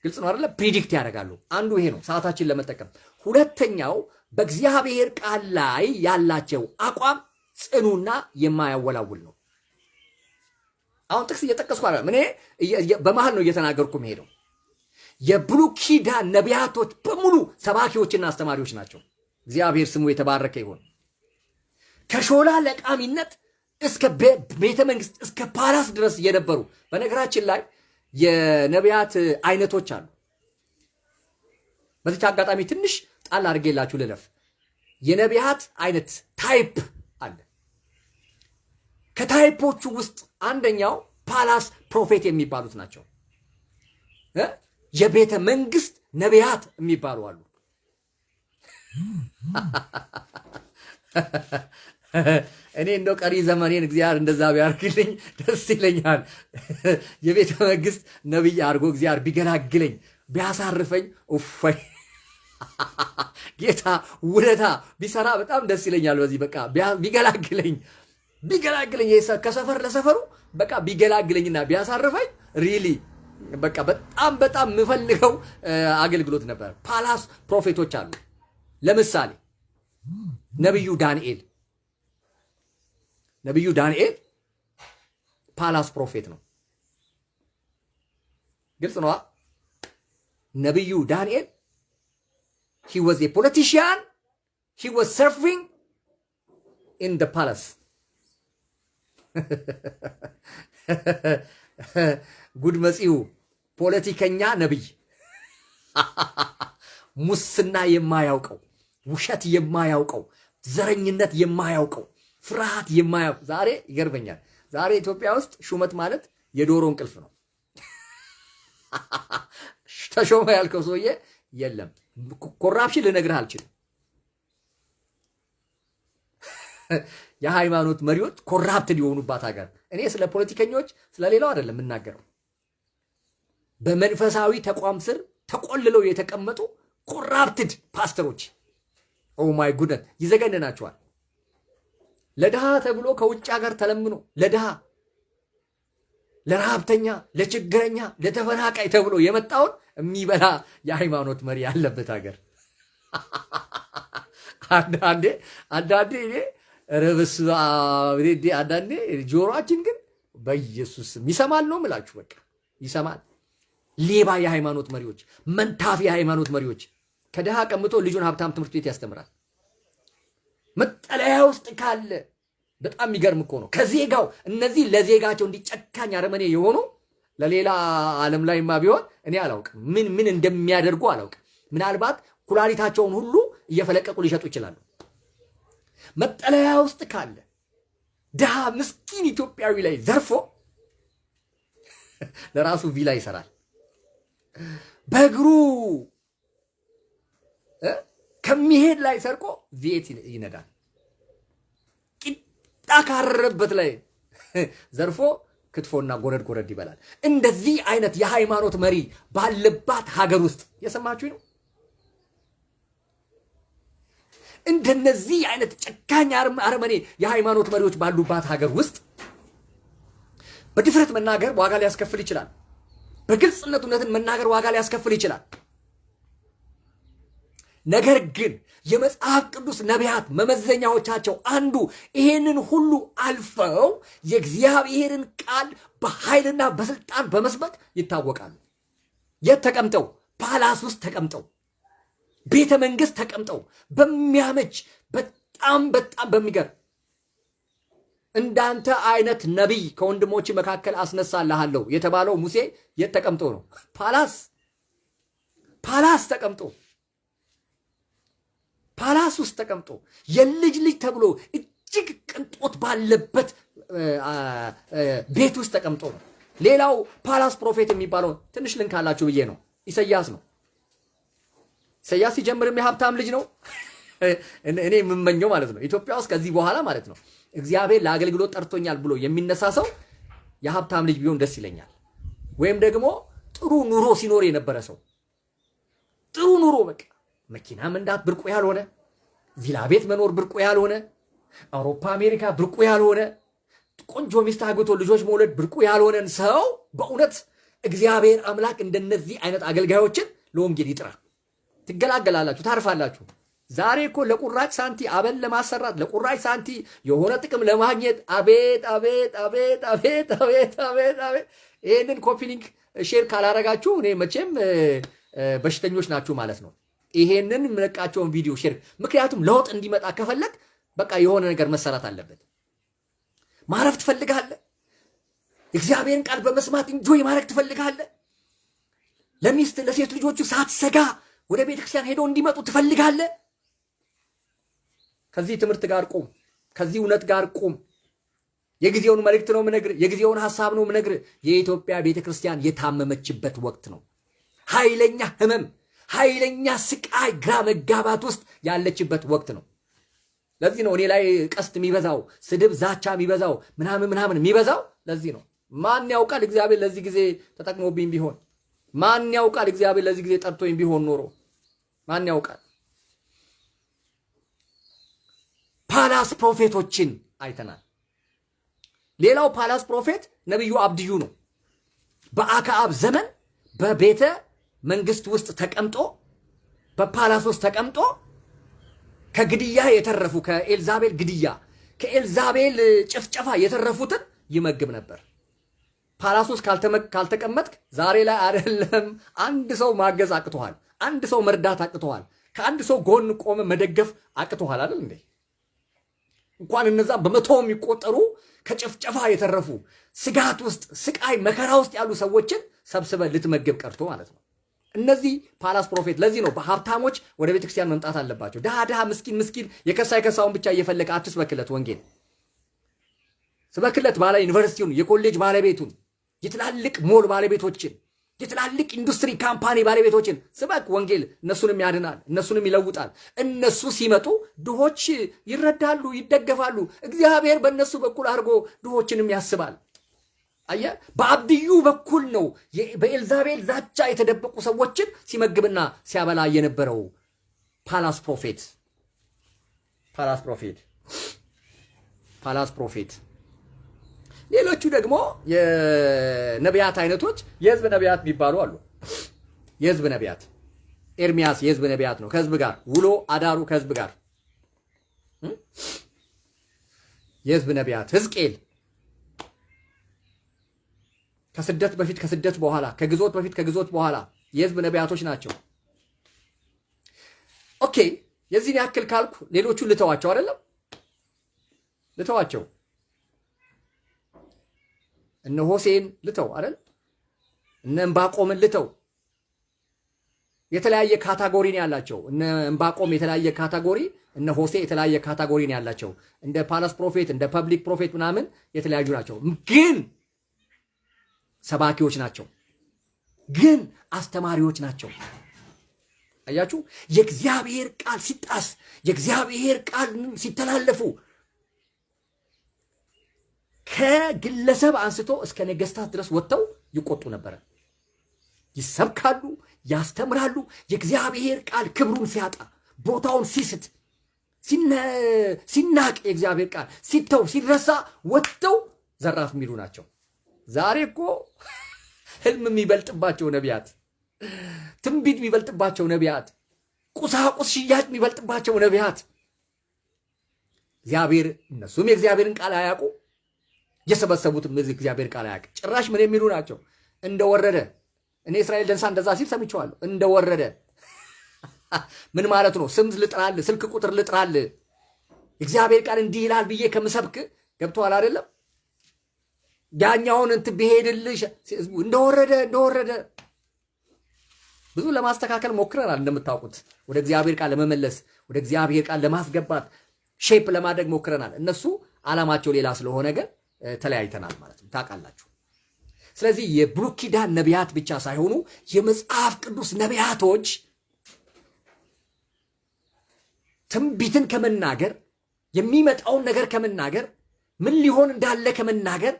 ግልጽ ነው አይደለ? ፕሪዲክት ያደርጋሉ። አንዱ ይሄ ነው፣ ሰዓታችን ለመጠቀም። ሁለተኛው በእግዚአብሔር ቃል ላይ ያላቸው አቋም ጽኑና የማያወላውል ነው። አሁን ጥቅስ እየጠቀስኩ አይደለም፣ እኔ በመሃል ነው እየተናገርኩ የምሄደው። የብሉይ ኪዳን ነቢያቶች በሙሉ ሰባኪዎችና አስተማሪዎች ናቸው። እግዚአብሔር ስሙ የተባረከ ይሁን። ከሾላ ለቃሚነት እስከ ቤተ መንግስት እስከ ፓላስ ድረስ የነበሩ። በነገራችን ላይ የነቢያት አይነቶች አሉ። በዚህ አጋጣሚ ትንሽ ጣል አድርጌላችሁ ልለፍ። የነቢያት አይነት ታይፕ አለ። ከታይፖቹ ውስጥ አንደኛው ፓላስ ፕሮፌት የሚባሉት ናቸው። የቤተ መንግስት ነቢያት የሚባሉ አሉ። እኔ እንደው ቀሪ ዘመኔን እግዚአብሔር እንደዛ ቢያርግልኝ ደስ ይለኛል። የቤተ መንግስት ነብይ አድርጎ እግዚአብሔር ቢገላግለኝ ቢያሳርፈኝ፣ ኡፋይ ጌታ ውለታ ቢሰራ በጣም ደስ ይለኛል። በዚህ በቃ ቢገላግለኝ ከሰፈር ለሰፈሩ በቃ ቢገላግለኝና ቢያሳርፈኝ ሪሊ በቃ በጣም የምፈልገው አገልግሎት ነበር። ፓላስ ፕሮፌቶች አሉ። ለምሳሌ ነብዩ ዳንኤል ፓላስ ፕሮፌት ነው። ግልጽ ነው። ነብዩ ዳንኤል he was a politician, he was serving in the palace. ጉድ መጽኡ ፖለቲከኛ ነብይ፣ ሙስና የማያውቀው፣ ውሸት የማያውቀው፣ ዘረኝነት የማያውቀው፣ ፍርሃት የማያውቅ። ዛሬ ይገርመኛል። ዛሬ ኢትዮጵያ ውስጥ ሹመት ማለት የዶሮ እንቅልፍ ነው። ተሾመ ያልከው ሰውዬ የለም። ኮራፕሽን ልነግርህ አልችልም። የሃይማኖት መሪዎች ኮራፕትድ የሆኑባት ሀገር። እኔ ስለ ፖለቲከኞች ስለሌላው አይደለም የምናገረው። በመንፈሳዊ ተቋም ስር ተቆልለው የተቀመጡ ኮራፕትድ ፓስተሮች ኦ ማይ ጉድነት ይዘገንናቸዋል። ለድሃ ተብሎ ከውጭ ሀገር ተለምኖ ለድሃ፣ ለረሃብተኛ፣ ለችግረኛ፣ ለተፈናቃይ ተብሎ የመጣውን የሚበላ የሃይማኖት መሪ ያለበት ሀገር። አንዳንዴ እኔ ረብስ አንዳንዴ ጆሮአችን ግን በኢየሱስ ይሰማል ነው የምላችሁ። በቃ ይሰማል። ሌባ የሃይማኖት መሪዎች፣ መንታፊ የሃይማኖት መሪዎች። ከድሃ ቀምቶ ልጁን ሀብታም ትምህርት ቤት ያስተምራል። መጠለያ ውስጥ ካለ በጣም የሚገርም እኮ ነው። ከዜጋው እነዚህ ለዜጋቸው እንዲጨካኝ አረመኔ የሆኑ ለሌላ ዓለም ላይማ ቢሆን እኔ አላውቅም፣ ምን እንደሚያደርጉ አላውቅም። ምናልባት ኩላሊታቸውን ሁሉ እየፈለቀቁ ሊሸጡ ይችላሉ። መጠለያ ውስጥ ካለ ድሃ ምስኪን ኢትዮጵያዊ ላይ ዘርፎ ለራሱ ቪላ ይሰራል። በእግሩ ከሚሄድ ላይ ሰርቆ ቪኤት ይነዳል። ቂጣ ካረረበት ላይ ዘርፎ ክትፎና ጎረድ ይበላል። እንደዚህ አይነት የሃይማኖት መሪ ባለባት ሀገር ውስጥ የሰማችሁ ነው። እንደነዚህ አይነት ጨካኝ አረመኔ የሃይማኖት መሪዎች ባሉባት ሀገር ውስጥ በድፍረት መናገር ዋጋ ሊያስከፍል ይችላል። በግልጽነት እውነትን መናገር ዋጋ ሊያስከፍል ይችላል። ነገር ግን የመጽሐፍ ቅዱስ ነቢያት መመዘኛዎቻቸው አንዱ ይሄንን ሁሉ አልፈው የእግዚአብሔርን ቃል በኃይልና በስልጣን በመስበክ ይታወቃሉ። የት ተቀምጠው? ፓላስ ውስጥ ተቀምጠው፣ ቤተ መንግስት ተቀምጠው በሚያመች በጣም በሚገርም እንዳንተ አይነት ነቢይ ከወንድሞች መካከል አስነሳልሃለሁ የተባለው ሙሴ የት ተቀምጦ ነው? ፓላስ ተቀምጦ፣ ፓላስ ውስጥ ተቀምጦ የልጅ ልጅ ተብሎ እጅግ ቅንጦት ባለበት ቤት ውስጥ ተቀምጦ ነው። ሌላው ፓላስ ፕሮፌት የሚባለው ትንሽ ልንካላችሁ ብዬ ነው። ኢሳያስ ነው። ኢሳያስ ሲጀምርም የሀብታም ልጅ ነው። እኔ የምመኘው ማለት ነው ኢትዮጵያ ውስጥ ከዚህ በኋላ ማለት ነው እግዚአብሔር ለአገልግሎት ጠርቶኛል ብሎ የሚነሳ ሰው የሀብታም ልጅ ቢሆን ደስ ይለኛል። ወይም ደግሞ ጥሩ ኑሮ ሲኖር የነበረ ሰው፣ ጥሩ ኑሮ በቃ መኪና መንዳት ብርቁ ያልሆነ፣ ቪላ ቤት መኖር ብርቁ ያልሆነ፣ አውሮፓ አሜሪካ ብርቁ ያልሆነ፣ ቆንጆ ሚስት አግብቶ ልጆች መውለድ ብርቁ ያልሆነን ሰው በእውነት እግዚአብሔር አምላክ እንደነዚህ አይነት አገልጋዮችን ለወንጌል ይጥራ። ትገላገላላችሁ፣ ታርፋላችሁ። ዛሬ እኮ ለቁራጭ ሳንቲ አበል ለማሰራት ለቁራጭ ሳንቲ የሆነ ጥቅም ለማግኘት አቤት አቤት አቤት አቤት አቤት አቤት አቤት። ይሄንን ኮፒ ሊንክ ሼር ካላረጋችሁ እኔ መቼም በሽተኞች ናችሁ ማለት ነው። ይሄንን የምለቃቸውን ቪዲዮ ሼር፣ ምክንያቱም ለውጥ እንዲመጣ ከፈለግ በቃ የሆነ ነገር መሰራት አለበት። ማረፍ ትፈልጋለህ? እግዚአብሔርን ቃል በመስማት እንጆይ ማድረግ ትፈልጋለህ? ለሚስት ለሴት ልጆቹ ሳትሰጋ ወደ ቤተክርስቲያን ሄደው እንዲመጡ ትፈልጋለህ? ከዚህ ትምህርት ጋር ቁም፣ ከዚህ እውነት ጋር ቁም። የጊዜውን መልእክት ነው የምነግርህ፣ የጊዜውን ሐሳብ ነው የምነግርህ። የኢትዮጵያ ቤተክርስቲያን የታመመችበት ወቅት ነው። ኃይለኛ ህመም፣ ኃይለኛ ስቃይ፣ ግራ መጋባት ውስጥ ያለችበት ወቅት ነው። ለዚህ ነው እኔ ላይ ቀስት የሚበዛው፣ ስድብ ዛቻ የሚበዛው፣ ምናምን የሚበዛው ለዚህ ነው። ማን ያውቃል እግዚአብሔር ለዚህ ጊዜ ተጠቅሞብኝ ቢሆን፣ ማን ያውቃል እግዚአብሔር ለዚህ ጊዜ ጠርቶኝ ቢሆን ኖሮ፣ ማን ያውቃል። ፓላስ ፕሮፌቶችን አይተናል። ሌላው ፓላስ ፕሮፌት ነብዩ አብድዩ ነው። በአክዓብ ዘመን በቤተ መንግስት ውስጥ ተቀምጦ፣ በፓላስ ውስጥ ተቀምጦ ከግድያ የተረፉ ከኤልዛቤል ግድያ ከኤልዛቤል ጭፍጨፋ የተረፉትን ይመግብ ነበር። ፓላስ ውስጥ ካልተቀመጥክ ዛሬ ላይ አይደለም አንድ ሰው ማገዝ አቅቶሃል፣ አንድ ሰው መርዳት አቅቶሃል፣ ከአንድ ሰው ጎን ቆመ መደገፍ አቅቶሃል አይደል እንዴ? እንኳን እነዛ በመቶ የሚቆጠሩ ከጭፍጨፋ የተረፉ ስጋት ውስጥ ስቃይ መከራ ውስጥ ያሉ ሰዎችን ሰብስበ ልትመግብ ቀርቶ ማለት ነው። እነዚህ ፓላስ ፕሮፌት። ለዚህ ነው በሀብታሞች ወደ ቤተክርስቲያን መምጣት አለባቸው። ድሃ ምስኪን የከሳውን ብቻ እየፈለገ አትስበክለት። ወንጌል ስበክለት። ባለ ዩኒቨርሲቲውን፣ የኮሌጅ ባለቤቱን፣ የትላልቅ ሞል ባለቤቶችን፣ የትላልቅ ኢንዱስትሪ ካምፓኒ ባለቤቶችን ስበክ። ወንጌል እነሱንም ያድናል፣ እነሱንም ይለውጣል። እነሱ ሲመጡ ድሆች ይረዳሉ፣ ይደገፋሉ። እግዚአብሔር በእነሱ በኩል አድርጎ ድሆችንም ያስባል። አየህ፣ በአብድዩ በኩል ነው በኤልዛቤል ዛቻ የተደበቁ ሰዎችን ሲመግብና ሲያበላ የነበረው ፓላስ ፕሮፌት። ሌሎቹ ደግሞ የነቢያት አይነቶች የህዝብ ነቢያት የሚባሉ አሉ። የህዝብ ነቢያት። ኤርሚያስ የህዝብ ነቢያት ነው። ከህዝብ ጋር ውሎ አዳሩ ከህዝብ ጋር የህዝብ ነቢያት። ሕዝቅኤል ከስደት በፊት ከስደት በኋላ፣ ከግዞት በፊት ከግዞት በኋላ የህዝብ ነቢያቶች ናቸው። ኦኬ የዚህን ያክል ካልኩ ሌሎቹን ልተዋቸው አይደለም? ልተዋቸው። እነ ሆሴን ልተው አይደል? እነ ዕንባቆምን ልተው። የተለያየ ካታጎሪ ነው ያላቸው። እነ ዕንባቆም የተለያየ ካታጎሪ፣ እነ ሆሴ የተለያየ ካታጎሪ ነው ያላቸው። እንደ ፓላስ ፕሮፌት፣ እንደ ፐብሊክ ፕሮፌት ምናምን የተለያዩ ናቸው። ግን ሰባኪዎች ናቸው። ግን አስተማሪዎች ናቸው። አያችሁ፣ የእግዚአብሔር ቃል ሲጣስ፣ የእግዚአብሔር ቃል ሲተላለፉ ከግለሰብ አንስቶ እስከ ነገስታት ድረስ ወጥተው ይቆጡ ነበረ። ይሰብካሉ፣ ያስተምራሉ። የእግዚአብሔር ቃል ክብሩን ሲያጣ፣ ቦታውን ሲስት፣ ሲናቅ፣ የእግዚአብሔር ቃል ሲተው፣ ሲረሳ ወጥተው ዘራፍ የሚሉ ናቸው። ዛሬ እኮ ህልም የሚበልጥባቸው ነቢያት፣ ትንቢት የሚበልጥባቸው ነቢያት፣ ቁሳቁስ ሽያጭ የሚበልጥባቸው ነቢያት፣ እግዚአብሔር እነሱም የእግዚአብሔርን ቃል አያውቁ፣ የሰበሰቡትም እግዚአብሔር ቃል አያውቅ። ጭራሽ ምን የሚሉ ናቸው? እንደወረደ። እኔ እስራኤል ደንሳ እንደዛ ሲል ሰምቼዋለሁ። እንደወረደ ምን ማለት ነው? ስም ልጥራል፣ ስልክ ቁጥር ልጥራል፣ እግዚአብሔር ቃል እንዲህ ይላል ብዬ ከምሰብክ ገብቶሃል አይደለም? ያኛውን እንትን ቢሄድልሽ እንደወረደ ብዙ ለማስተካከል ሞክረናል። እንደምታውቁት ወደ እግዚአብሔር ቃል ለመመለስ፣ ወደ እግዚአብሔር ቃል ለማስገባት፣ ሼፕ ለማድረግ ሞክረናል። እነሱ ዓላማቸው ሌላ ስለሆነ ግን ተለያይተናል ማለት ነው። ታውቃላችሁ። ስለዚህ የብሉይ ኪዳን ነቢያት ብቻ ሳይሆኑ የመጽሐፍ ቅዱስ ነቢያቶች ትንቢትን ከመናገር፣ የሚመጣውን ነገር ከመናገር፣ ምን ሊሆን እንዳለ ከመናገር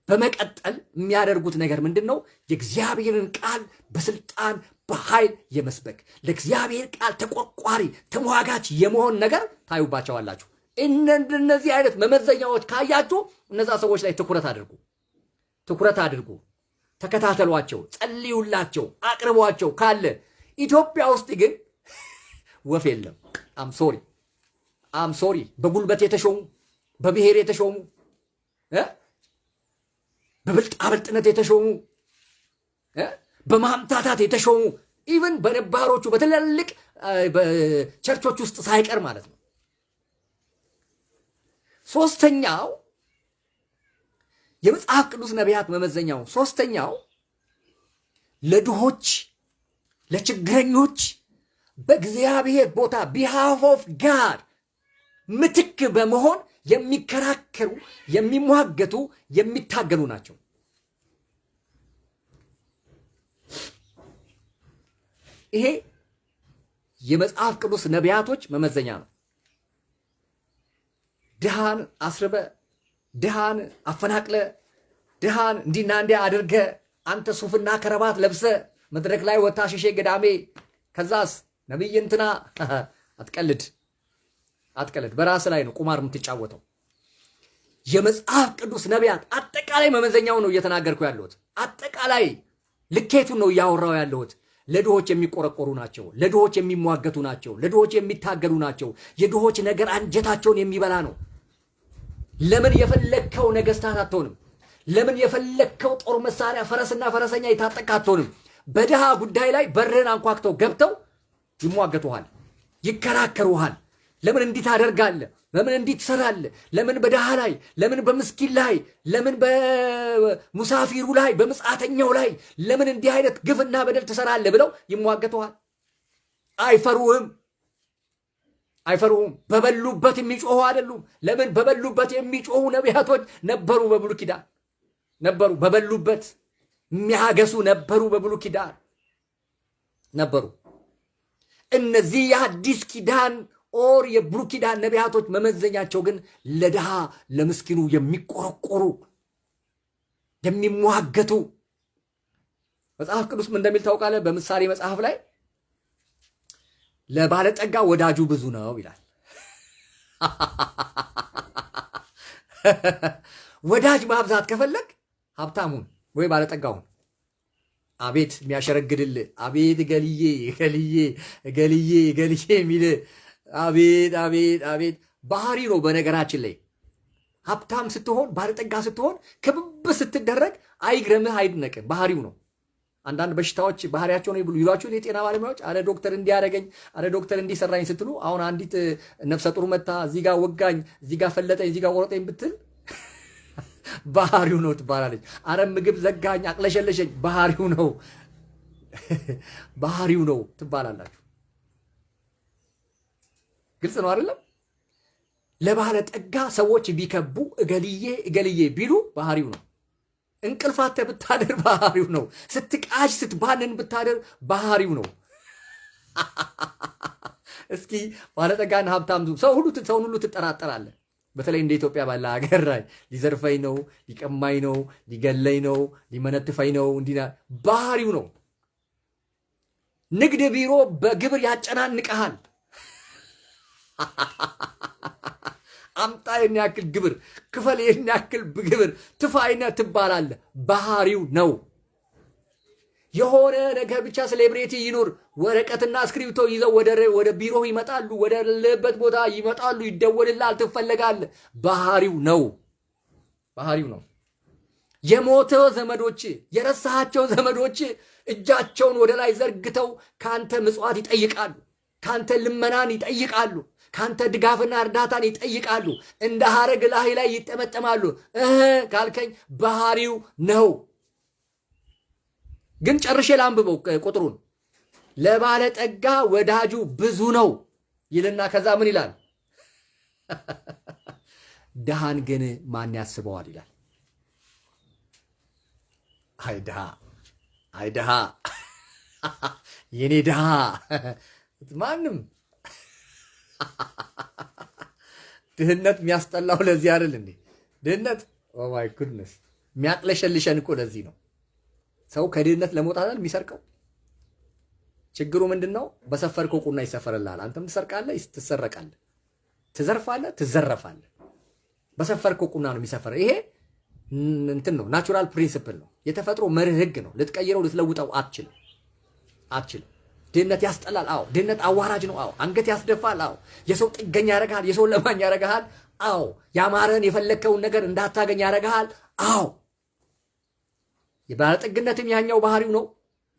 በመቀጠል የሚያደርጉት ነገር ምንድን ነው? የእግዚአብሔርን ቃል በስልጣን በኃይል የመስበክ፣ ለእግዚአብሔር ቃል ተቆርቋሪ ተሟጋች የመሆን ነገር ታዩባቸዋላችሁ። እነዚህ አይነት መመዘኛዎች ካያችሁ እነዛ ሰዎች ላይ ትኩረት አድርጉ፣ ተከታተሏቸው፣ ጸልዩላቸው፣ አቅርቧቸው። ካለ ኢትዮጵያ ውስጥ ግን ወፍ የለም። አም ሶሪ በጉልበት የተሾሙ፣ በብሔር የተሾሙ፣ በብልጣብልጥነት የተሾሙ፣ በማምታታት የተሾሙ ኢቭን በነባሮቹ በትላልቅ ቸርቾች ውስጥ ሳይቀር ማለት ነው። ሶስተኛው የመጽሐፍ ቅዱስ ነቢያት መመዘኛው ሶስተኛው ለድሆች፣ ለችግረኞች በእግዚአብሔር ቦታ ቢሃፍ ኦፍ ጋድ ምትክ በመሆን የሚከራከሩ፣ የሚሟገቱ፣ የሚታገሉ ናቸው። ይሄ የመጽሐፍ ቅዱስ ነቢያቶች መመዘኛ ነው። ድሃን አስርበ፣ ድሃን አፈናቅለ፣ ድሃን እንዲና እንዲያ አድርገ፣ አንተ ሱፍና ከረባት ለብሰ መድረክ ላይ ወጣ ሸሼ ገዳሜ፣ ከዛስ ነብይ እንትና አትቀልድ። በራስ ላይ ነው ቁማር የምትጫወተው። የመጽሐፍ ቅዱስ ነቢያት አጠቃላይ መመዘኛው ነው እየተናገርኩ ያለሁት። አጠቃላይ ልኬቱን ነው እያወራው ያለሁት። ለድሆች የሚቆረቆሩ ናቸው። ለድሆች የሚሟገቱ ናቸው። ለድሆች የሚታገሉ ናቸው። የድሆች ነገር አንጀታቸውን የሚበላ ነው። ለምን የፈለግከው ነገስታት አትሆንም? ለምን የፈለግከው ጦር መሳሪያ ፈረስና ፈረሰኛ የታጠቅ አትሆንም? በድሃ ጉዳይ ላይ በርህን አንኳክተው ገብተው ይሟገቱሃል፣ ይከራከሩሃል። ለምን እንዲህ ታደርጋለህ? ለምን እንዲህ ትሰራለህ? ለምን በድሃ ላይ፣ ለምን በምስኪን ላይ፣ ለምን በሙሳፊሩ ላይ፣ በምጽአተኛው ላይ ለምን እንዲህ አይነት ግፍና በደል ትሰራለህ ብለው ይሟገቱሃል። አይፈሩህም። በበሉበት የሚጮሁ አይደሉም። ለምን? በበሉበት የሚጮሁ ነቢያቶች ነበሩ። በብሉይ ኪዳን ነበሩ። በበሉበት የሚያገሱ ነበሩ። በብሉይ ኪዳን ነበሩ። እነዚህ የአዲስ ኪዳን ኦር የብሉይ ኪዳን ነቢያቶች መመዘኛቸው ግን ለድሃ ለምስኪኑ የሚቆረቆሩ፣ የሚሟገቱ። መጽሐፍ ቅዱስ ምን እንደሚል ታውቃለህ? በምሳሌ መጽሐፍ ላይ ለባለጠጋ ወዳጁ ብዙ ነው ይላል። ወዳጅ ማብዛት ከፈለግ ሀብታሙን ወይ ባለጠጋውን አቤት የሚያሸረግድልህ፣ አቤት ገልዬ ገልዬ ገልዬ ገልዬ የሚል አቤት አቤት አቤት ባህሪ ነው። በነገራችን ላይ ሀብታም ስትሆን ባለጠጋ ስትሆን ክብብ ስትደረግ አይግረምህ አይድነቅህ፣ ባህሪው ነው። አንዳንድ በሽታዎች ባህሪያቸው ነው ይሏችሁ የጤና ባለሙያዎች። አረ ዶክተር እንዲያረገኝ፣ አረ ዶክተር እንዲሰራኝ ስትሉ አሁን አንዲት ነፍሰ ጡር መታ እዚህ ጋር ወጋኝ፣ እዚህ ጋር ፈለጠኝ፣ እዚህ ጋር ቆረጠኝ ብትል ባህሪው ነው ትባላለች። አረ ምግብ ዘጋኝ፣ አቅለሸለሸኝ፣ ባህሪው ነው ባህሪው ነው ትባላላችሁ። ግልጽ ነው አይደለም? ለባለ ጠጋ ሰዎች ቢከቡ እገልዬ እገልዬ ቢሉ ባህሪው ነው። እንቅልፋተ ብታደር ባህሪው ነው። ስትቃዥ ስትባንን ብታደር ባህሪው ነው። እስኪ ባለጠጋና ሀብታም ሰውን ሁሉ ትጠራጠራለህ። በተለይ እንደ ኢትዮጵያ ባለ ሀገር ላይ ሊዘርፈኝ ነው፣ ሊቀማኝ ነው፣ ሊገለኝ ነው፣ ሊመነትፈኝ ነው፣ እንዲና ባህሪው ነው። ንግድ ቢሮ በግብር ያጨናንቀሃል። አምጣ ይህን ያክል ግብር፣ ክፈል ይህን ያክል ግብር፣ ትፋይነ ትባላለህ። ባህሪው ነው። የሆነ ነገር ብቻ ሴሌብሬቲ ይኑር፣ ወረቀትና እስክሪፕቶ ይዘው ወደ ቢሮ ይመጣሉ፣ ወደ ለበት ቦታ ይመጣሉ፣ ይደወልልሃል፣ ትፈለጋለህ። ባህሪው ነው። ባህሪው ነው። የሞተ ዘመዶች፣ የረሳሃቸው ዘመዶች እጃቸውን ወደ ላይ ዘርግተው ካንተ ምጽዋት ይጠይቃሉ፣ ካንተ ልመናን ይጠይቃሉ፣ ካንተ ድጋፍና እርዳታን ይጠይቃሉ። እንደ ሐረግ ላይ ይጠመጠማሉ። ካልከኝ ባህሪው ነው። ግን ጨርሼ ላንብበው ቁጥሩን። ለባለጠጋ ወዳጁ ብዙ ነው ይልና ከዛ ምን ይላል? ድሃን ግን ማን ያስበዋል ይላል። አይ ድሃ፣ አይ ድሃ፣ የኔ ድሃ ማንም ድህነት የሚያስጠላው ለዚህ አይደል እንዴ? ድህነት ኦ ማይ ጉድነስ የሚያቅለሸልሸን እኮ ለዚህ ነው። ሰው ከድህነት ለመውጣት የሚሰርቀው። ችግሩ ምንድነው? በሰፈርከው ቁና ይሰፈርልሃል። አንተም ትሰርቃለህ፣ ትሰረቃለህ፣ ትዘርፋለህ፣ ትዘረፋለህ። በሰፈርከው ቁና ነው የሚሰፈር። ይሄ እንትን ነው፣ ናቹራል ፕሪንሲፕል ነው፣ የተፈጥሮ መርህ ህግ ነው። ልትቀይረው ልትለውጠው አትችልም፣ አትችልም። ድህነት ያስጠላል። አዎ። ድህነት አዋራጅ ነው። አዎ። አንገት ያስደፋል። አዎ። የሰው ጥገኛ ያረጋል፣ የሰው ለማኝ ያረጋል። አዎ። ያማረን የፈለከውን ነገር እንዳታገኝ ያረጋል። አዎ። የባለጠግነትም ያኛው ባህሪው ነው።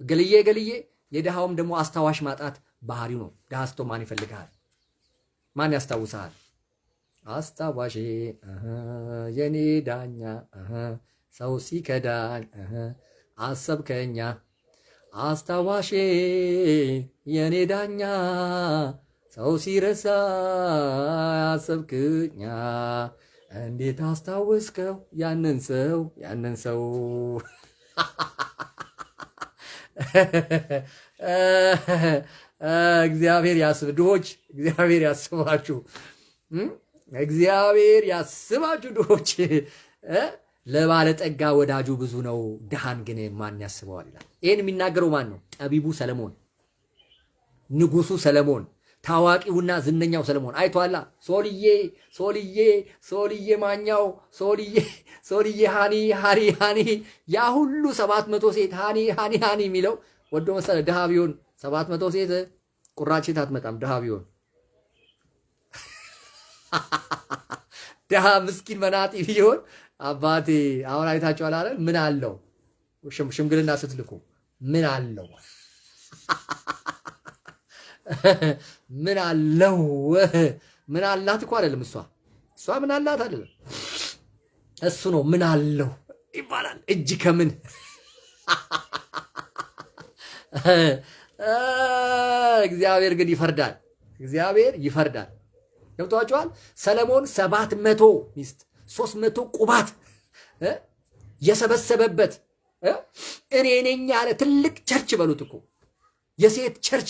ገልዬ ገልዬ። የድሃውም ደግሞ አስታዋሽ ማጣት ባህሪው ነው። ድሃ ስቶ ማን ይፈልግሃል? ማን ያስታውስሃል? አስታዋሼ የኔ ዳኛ ሰው ሲከዳኝ አሰብከኛ። አስታዋሼ የኔ ዳኛ ሰው ሲረሳ አሰብክኛ። እንዴት አስታወስከው ያንን ሰው ያንን ሰው። እግዚአብሔር ያስብ። ድሆች እግዚአብሔር ያስባችሁ፣ እግዚአብሔር ያስባችሁ ድሆች። ለባለጠጋ ወዳጁ ብዙ ነው፣ ድሃን ግን ማን ያስበዋል ይላል። ይህን የሚናገረው ማን ነው? ጠቢቡ ሰለሞን፣ ንጉሱ ሰለሞን፣ ታዋቂውና ዝነኛው ሰለሞን። አይቷላ ሶልዬ ሶልዬ ሶልዬ ማኛው ሶልዬ ሶልዬ ሃኒ ሃኒ ሃኒ ያ ሁሉ 700 ሴት ሃኒ ሃኒ ሃኒ የሚለው ወዶ መሰለ። ድሃ ቢሆን 700 ሴት ቁራጭ ሴት አትመጣም። ድሃ ቢሆን ድሃ ምስኪን መናጢ ቢሆን አባቴ አሁን አይታችኋል አይደል? ምን አለው ሽምግልና ስትልኩ ምን አለው ምን አለው ምን አላት እኮ አይደለም። እሷ ምን አላት አይደለም፣ እሱ ነው ምን አለው ይባላል። እጅ ከምን እግዚአብሔር ግን ይፈርዳል። እግዚአብሔር ይፈርዳል። ገብቷችኋል? ሰለሞን 700 ሚስት 300 ቁባት የሰበሰበበት እኔ ነኝ ያለ ትልቅ ቸርች በሉት እኮ የሴት ቸርች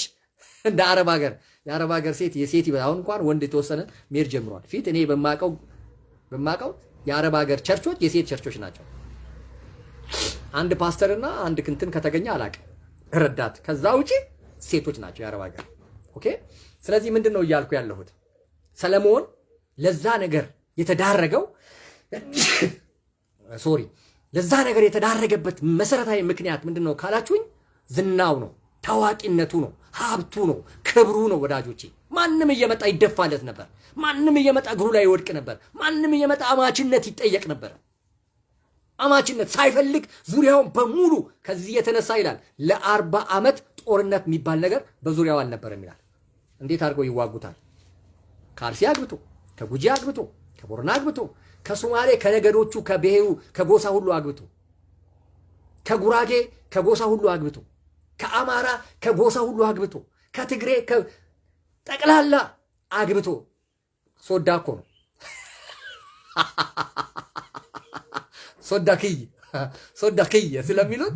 እንደ አረብ ሀገር። የአረብ ሀገር ሴት የሴት ይበል። አሁን እንኳን ወንድ የተወሰነ ሜር ጀምሯል። ፊት እኔ በማቀው የአረብ ሀገር ቸርቾች የሴት ቸርቾች ናቸው። አንድ ፓስተርና አንድ ክንትን ከተገኘ አላውቅም ረዳት፣ ከዛ ውጪ ሴቶች ናቸው የአረብ ሀገር። ኦኬ። ስለዚህ ምንድን ነው እያልኩ ያለሁት? ሰለሞን ለዛ ነገር የተዳረገው ለዛ ነገር የተዳረገበት መሰረታዊ ምክንያት ምንድነው ካላችሁኝ ዝናው ነው፣ ታዋቂነቱ ነው፣ ሀብቱ ነው፣ ክብሩ ነው። ወዳጆቼ ማንም እየመጣ ይደፋለት ነበር። ማንም እየመጣ እግሩ ላይ ይወድቅ ነበር። ማንም እየመጣ አማችነት ይጠየቅ ነበር። አማችነት ሳይፈልግ ዙሪያውን በሙሉ ከዚህ የተነሳ ይላል ለ40 ዓመት ጦርነት የሚባል ነገር በዙሪያው አልነበረም ይላል። እንዴት አድርገው ይዋጉታል? ከአርሲ አግብቶ፣ ከጉጂ አግብቶ፣ ከቦረና አግብቶ፣ ከሶማሌ ከነገዶቹ ከብሔሩ ከጎሳ ሁሉ አግብቶ፣ ከጉራጌ ከጎሳ ሁሉ አግብቶ፣ ከአማራ ከጎሳ ሁሉ አግብቶ፣ ከትግሬ ጠቅላላ አግብቶ ሶዳ እኮ ነው። ሶዳክይ ስለሚሉት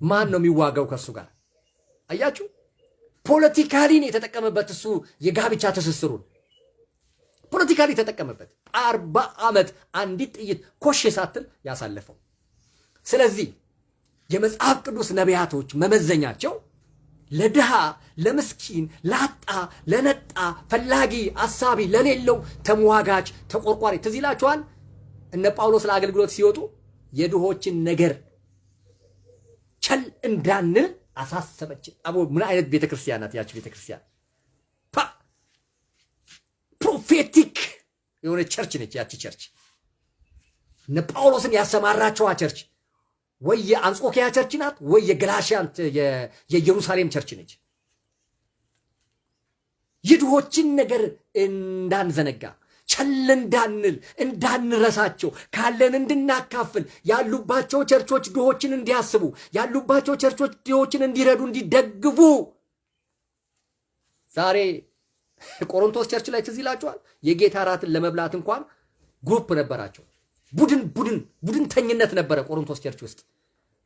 ማን ነው የሚዋጋው ከሱ ጋር? አያችሁ፣ ፖለቲካሊን የተጠቀመበት እሱ የጋብቻ ትስስሩን ፖለቲካሊ ተጠቀመበት። 40 ዓመት አንዲት ጥይት ኮሽ ሳትል ያሳለፈው። ስለዚህ የመጽሐፍ ቅዱስ ነቢያቶች መመዘኛቸው ለድሃ፣ ለምስኪን፣ ላጣ፣ ለነጣ፣ ፈላጊ፣ አሳቢ ለሌለው ተሟጋች፣ ተቆርቋሪ። ትዝ ይላችኋል እነ ጳውሎስ ለአገልግሎት ሲወጡ የድሆችን ነገር ቸል እንዳንል አሳሰበችን። አቦ ምን አይነት ቤተክርስቲያን ናት ያቺ ቤተክርስቲያን! ፕሮፌቲክ የሆነ ቸርች ነች ያቺ ቸርች። እነ ጳውሎስን ያሰማራቸዋ ቸርች ወይ የአንጾኪያ ቸርች ናት ወይ የገላሽያን የኢየሩሳሌም ቸርች ነች። የድሆችን ነገር እንዳንዘነጋ፣ ቸል እንዳንል፣ እንዳንረሳቸው፣ ካለን እንድናካፍል፣ ያሉባቸው ቸርቾች ድሆችን እንዲያስቡ፣ ያሉባቸው ቸርቾች ድሆችን እንዲረዱ፣ እንዲደግፉ። ዛሬ ቆሮንቶስ ቸርች ላይ ትዝ ይላችኋል የጌታ እራትን ለመብላት እንኳን ግሩፕ ነበራቸው። ቡድንተኝነት ነበረ ቆሮንቶስ ቸርች ውስጥ።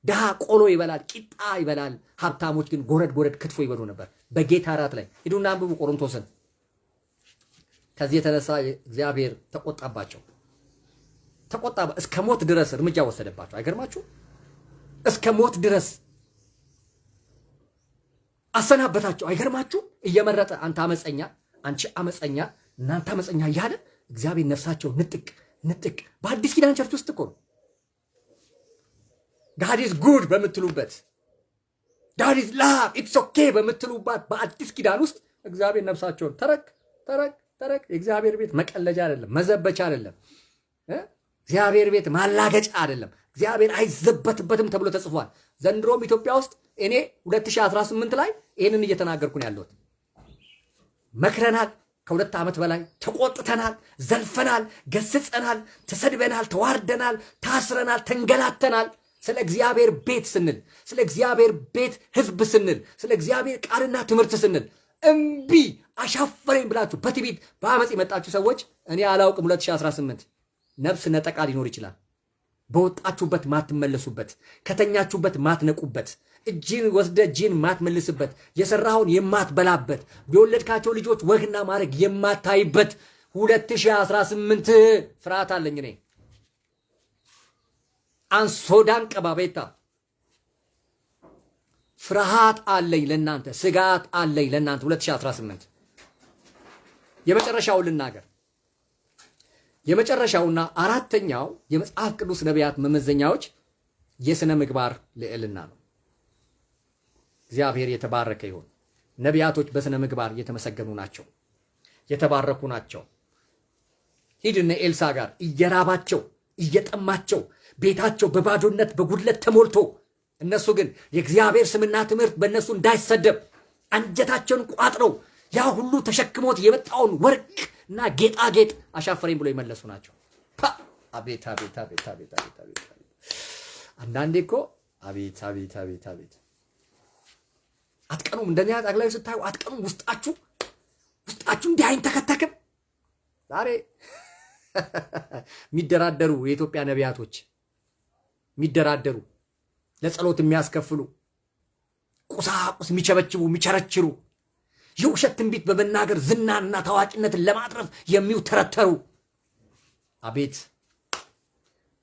ድሃ ቆሎ ይበላል፣ ቂጣ ይበላል። ሀብታሞች ግን ጎረድ ክትፎ ይበሉ ነበር በጌታ እራት ላይ። ሂዱና አንብቡ ቆሮንቶስን። ከዚህ የተነሳ እግዚአብሔር ተቆጣባቸው። እስከ ሞት ድረስ እርምጃ ወሰደባቸው። አይገርማችሁ? እስከ ሞት ድረስ አሰናበታቸው። አይገርማችሁ? እየመረጠ አንተ አመፀኛ፣ አንቺ አመፀኛ፣ እናንተ አመፀኛ እያለ እግዚአብሔር ነፍሳቸው ንጥቅ በአዲስ ኪዳን ቸርች ውስጥ እኮ ነው። ጋድ ኢዝ ጉድ በምትሉበት፣ ጋድ ኢዝ ላቭ ኢትስ ኦኬ በምትሉባት በአዲስ ኪዳን ውስጥ እግዚአብሔር ነፍሳቸውን ተረክ። የእግዚአብሔር ቤት መቀለጃ አይደለም፣ መዘበቻ አይደለም። እግዚአብሔር ቤት ማላገጫ አይደለም። እግዚአብሔር አይዘበትበትም ተብሎ ተጽፏል። ዘንድሮም ኢትዮጵያ ውስጥ እኔ 2018 ላይ ይህንን እየተናገርኩ ነው ያለሁት። መክረናል፣ ከ2 ዓመት በላይ ተቆጥተናል፣ ዘልፈናል፣ ገስጸናል፣ ተሰድበናል፣ ተዋርደናል፣ ታስረናል፣ ተንገላተናል። ስለ እግዚአብሔር ቤት ስንል፣ ስለ እግዚአብሔር ቤት ህዝብ ስንል፣ ስለ እግዚአብሔር ቃልና ትምህርት ስንል እምቢ አሻፈረኝ ብላችሁ በትዕቢት በአመፅ የመጣችሁ ሰዎች እኔ አላውቅም። 2018 ነፍስ ነጠቃ ሊኖር ይችላል። በወጣችሁበት ማትመለሱበት፣ ከተኛችሁበት ማትነቁበት፣ እጅን ወስደ እጅን ማትመልስበት፣ የሰራውን የማትበላበት፣ የወለድካቸው ልጆች ወግና ማድረግ የማታይበት 2018 ፍርሃት አለኝ እኔ። አንሶዳን ቀባቤታ ፍርሃት አለኝ ለናንተ፣ ስጋት አለኝ ለናንተ 2018። የመጨረሻው ልናገር። የመጨረሻውና አራተኛው የመጽሐፍ ቅዱስ ነቢያት መመዘኛዎች የሥነ ምግባር ልዕልና ነው። እግዚአብሔር የተባረከ ይሁን። ነቢያቶች በሥነ ምግባር የተመሰገኑ ናቸው፣ የተባረኩ ናቸው። ሂድነ ኤልሳ ጋር እየራባቸው እየጠማቸው ቤታቸው በባዶነት በጉድለት ተሞልቶ እነሱ ግን የእግዚአብሔር ስምና ትምህርት በእነሱ እንዳይሰደብ አንጀታቸውን ቋጥረው ያ ሁሉ ተሸክሞት የመጣውን ወርቅ እና ጌጣጌጥ አሻፈረኝ ብሎ የመለሱ ናቸው። አቤት! አንዳንዴ እኮ አቤት አትቀኑም። እንደኛ ጠቅላይ ስታዩ አትቀኑም። ውስጣችሁ እንዲህ አይንተከተክም። ዛሬ የሚደራደሩ የኢትዮጵያ ነቢያቶች የሚደራደሩ ለጸሎት የሚያስከፍሉ ቁሳቁስ የሚቸበችቡ የሚቸረችሩ የውሸት ትንቢት በመናገር ዝናና ታዋቂነትን ለማትረፍ የሚውተረተሩ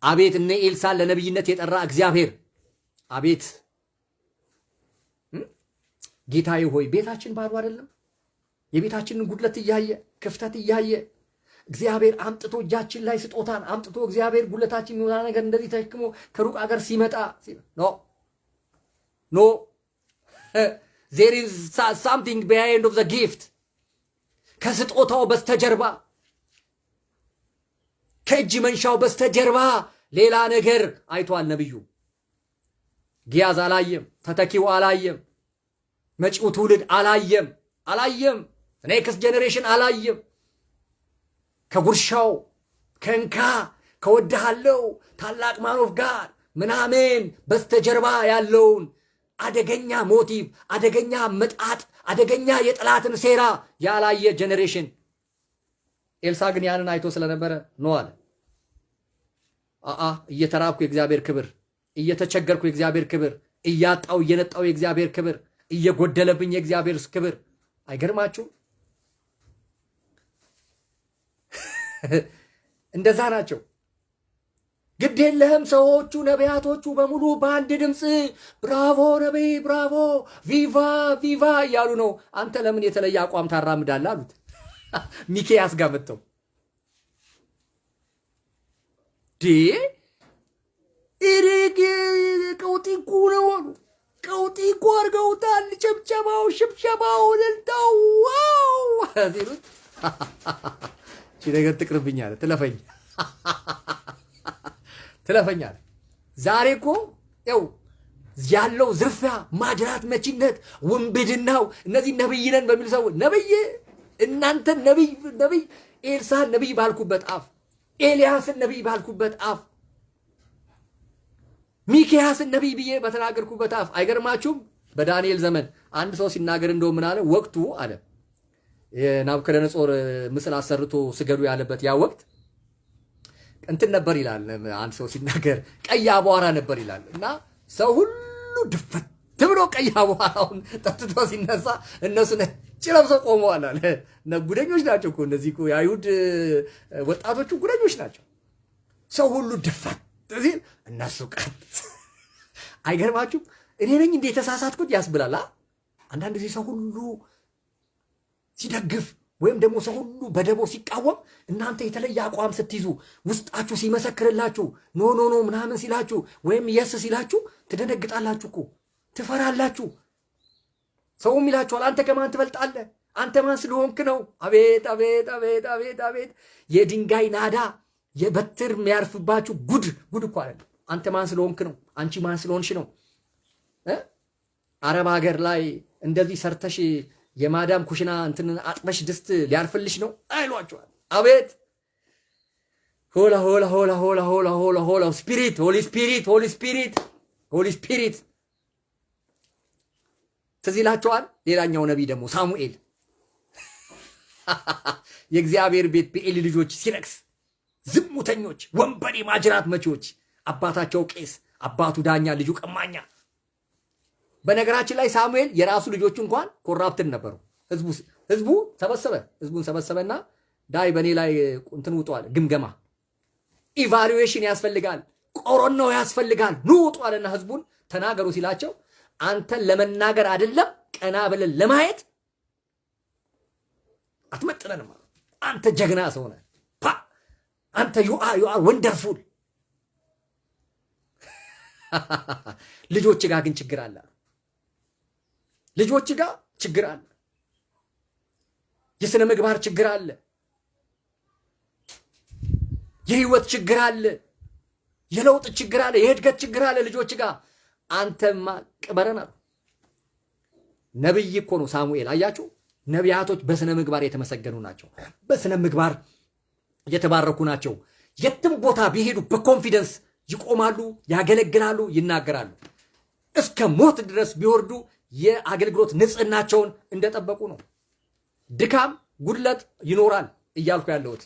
አቤት እነ ኤልሳን ለነብይነት የጠራ እግዚአብሔር አቤት ጌታዬ ሆይ ቤታችን ባዶ አይደለም። የቤታችንን ጉድለት እያየ ክፍተት እያየ እግዚአብሔር አምጥቶ እጃችን ላይ ስጦታን አምጥቶ እግዚአብሔር ጉለታችን የሚሆና ነገር እንደዚህ ተሸክሞ ከሩቅ አገር ሲመጣ ኖ there is something behind of the gift ከስጦታው በስተጀርባ ከእጅ መንሻው በስተጀርባ ሌላ ነገር አይቷል ነብዩ። ጊያዝ አላየም፣ ተተኪው አላየም፣ መጪው ትውልድ አላየም፣ ኔክስት ጄኔሬሽን አላየም። ከጉርሻው ከንካ ከወድሃለው ታላቅ ማኖፍ ጋር ምናምን በስተጀርባ ያለውን አደገኛ ሞቲቭ፣ አደገኛ መጣጥ፣ አደገኛ የጠላትን ሴራ ያላየ ጄኔሬሽን። ኤልሳ ግን ያንን አይቶ ስለነበረ ነው አለ። እየተራብኩ የእግዚአብሔር ክብር፣ እየተቸገርኩ የእግዚአብሔር ክብር፣ እያጣው እየነጣው የእግዚአብሔር ክብር፣ እየጎደለብኝ የእግዚአብሔር ክብር። አይገርማችሁ? እንደዛ ናቸው። ግድ የለህም ሰዎቹ ነቢያቶቹ በሙሉ በአንድ ድምፅ ብራቮ ነቢይ ብራቮ ቪቫ ቪቫ እያሉ ነው። አንተ ለምን የተለየ አቋም ታራምዳለህ አሉት። ሚክያስ ጋር መጥተው ኢሪግ ቀውጢ እኮ ነው አሉ። ቀውጢ እኮ አድርገውታል። ጨብጨባው፣ ሽብሸባው፣ እልልታው ዋው ሲሉት ቺ ነገር ትቅርብኛለህ ትለፈኛለህ። ዛሬ እኮ ያለው ዝርፊያ፣ ማጅራት መቺነት፣ ውንብድናው እነዚህ ነብይ ነን በሚል ሰው ነብይ እናንተ ነብይ ኤልሳን ነብይ ባልኩበት አፍ፣ ኤልያስን ነብይ ባልኩበት አፍ፣ ሚክያስን ነብይ ብዬ በተናገርኩበት አፍ። አይገርማችሁም? በዳንኤል ዘመን አንድ ሰው ሲናገር እንደው ምን አለ? ወቅቱ አለ የናቡከደነጾር ምስል አሰርቶ ስገዱ ያለበት ያ ወቅት እንትን ነበር ይላል። አንድ ሰው ሲናገር ቀይ አቧራ ነበር ይላል። እና ሰው ሁሉ ድፈት ብሎ ቀይ አቧራውን ጠጥቶ ሲነሳ እነሱ ነጭ ለብሰው ቆመዋል አለ። ጉደኞች ናቸው እኮ እነዚህ እኮ የአይሁድ ወጣቶቹ ጉደኞች ናቸው። ሰው ሁሉ ድፈት ሲል እነሱ ቀጥ። አይገርማችሁም? እኔ ነኝ እንደ የተሳሳትኩት ያስብላል። አንዳንድ ጊዜ ሰው ሁሉ ሲደግፍ ወይም ደግሞ ሰው ሁሉ በደቦ ሲቃወም እናንተ የተለየ አቋም ስትይዙ ውስጣችሁ ሲመሰክርላችሁ ኖ ምናምን ሲላችሁ ወይም የስ ሲላችሁ ትደነግጣላችሁ እኮ ትፈራላችሁ። ሰውም ይላችኋል አንተ ከማን ትበልጣለህ? አንተ ማን ስለሆንክ ነው? አቤት አቤት አቤት አቤት አቤት! የድንጋይ ናዳ የበትር የሚያርፍባችሁ ጉድ እኮ አለ። አንተ ማን ስለሆንክ ነው? አንቺ ማን ስለሆንሽ ነው? አረብ ሀገር ላይ እንደዚህ ሰርተሽ የማዳም ኩሽና እንትን አጥበሽ ድስት ሊያርፍልሽ ነው አይሏቸዋል። አቤት ሆላ ሆላ ሆላ ሆላ ሆላ ሆላ ሆላ ስፒሪት ሆሊ ስፒሪት ሆሊ ስፒሪት ሆሊ ስፒሪት ትዝ ይላችኋል። ሌላኛው ነቢይ ደግሞ ሳሙኤል የእግዚአብሔር ቤት በኤሊ ልጆች ሲረክስ ዝሙተኞች፣ ወንበዴ፣ ማጅራት መቺዎች፣ አባታቸው ቄስ፣ አባቱ ዳኛ፣ ልጁ ቀማኛ። በነገራችን ላይ ሳሙኤል የራሱ ልጆች እንኳን ኮራፕትን ነበሩ። ህዝቡን ሰበሰበና ዳይ በኔ ላይ እንትን ውጧል፣ ግምገማ ኢቫሉዌሽን ያስፈልጋል፣ ቆሮኖ ያስፈልጋል፣ ኑ ውጧልና ህዝቡን ተናገሩ ሲላቸው አንተን ለመናገር አይደለም ቀና ብለን ለማየት አትመጥነንም። አንተ ጀግና ሰው ነህ፣ አንተ ዩ አር ወንደርፉል። ልጆች ጋር ግን ችግር አለ። ልጆች ጋር ችግር አለ። የሥነ ምግባር ችግር አለ። የህይወት ችግር አለ። የለውጥ ችግር አለ። የእድገት ችግር አለ ልጆች ጋር። አንተማ ቅበረና ነብይ እኮ ነው ሳሙኤል። አያችሁ፣ ነቢያቶች በሥነ ምግባር የተመሰገኑ ናቸው። በሥነ ምግባር የተባረኩ ናቸው። የትም ቦታ ቢሄዱ በኮንፊደንስ ይቆማሉ፣ ያገለግላሉ፣ ይናገራሉ። እስከ ሞት ድረስ ቢወርዱ የአገልግሎት ንጽህናቸውን እንደጠበቁ ነው። ድካም፣ ጉድለት ይኖራል እያልኩ ያለሁት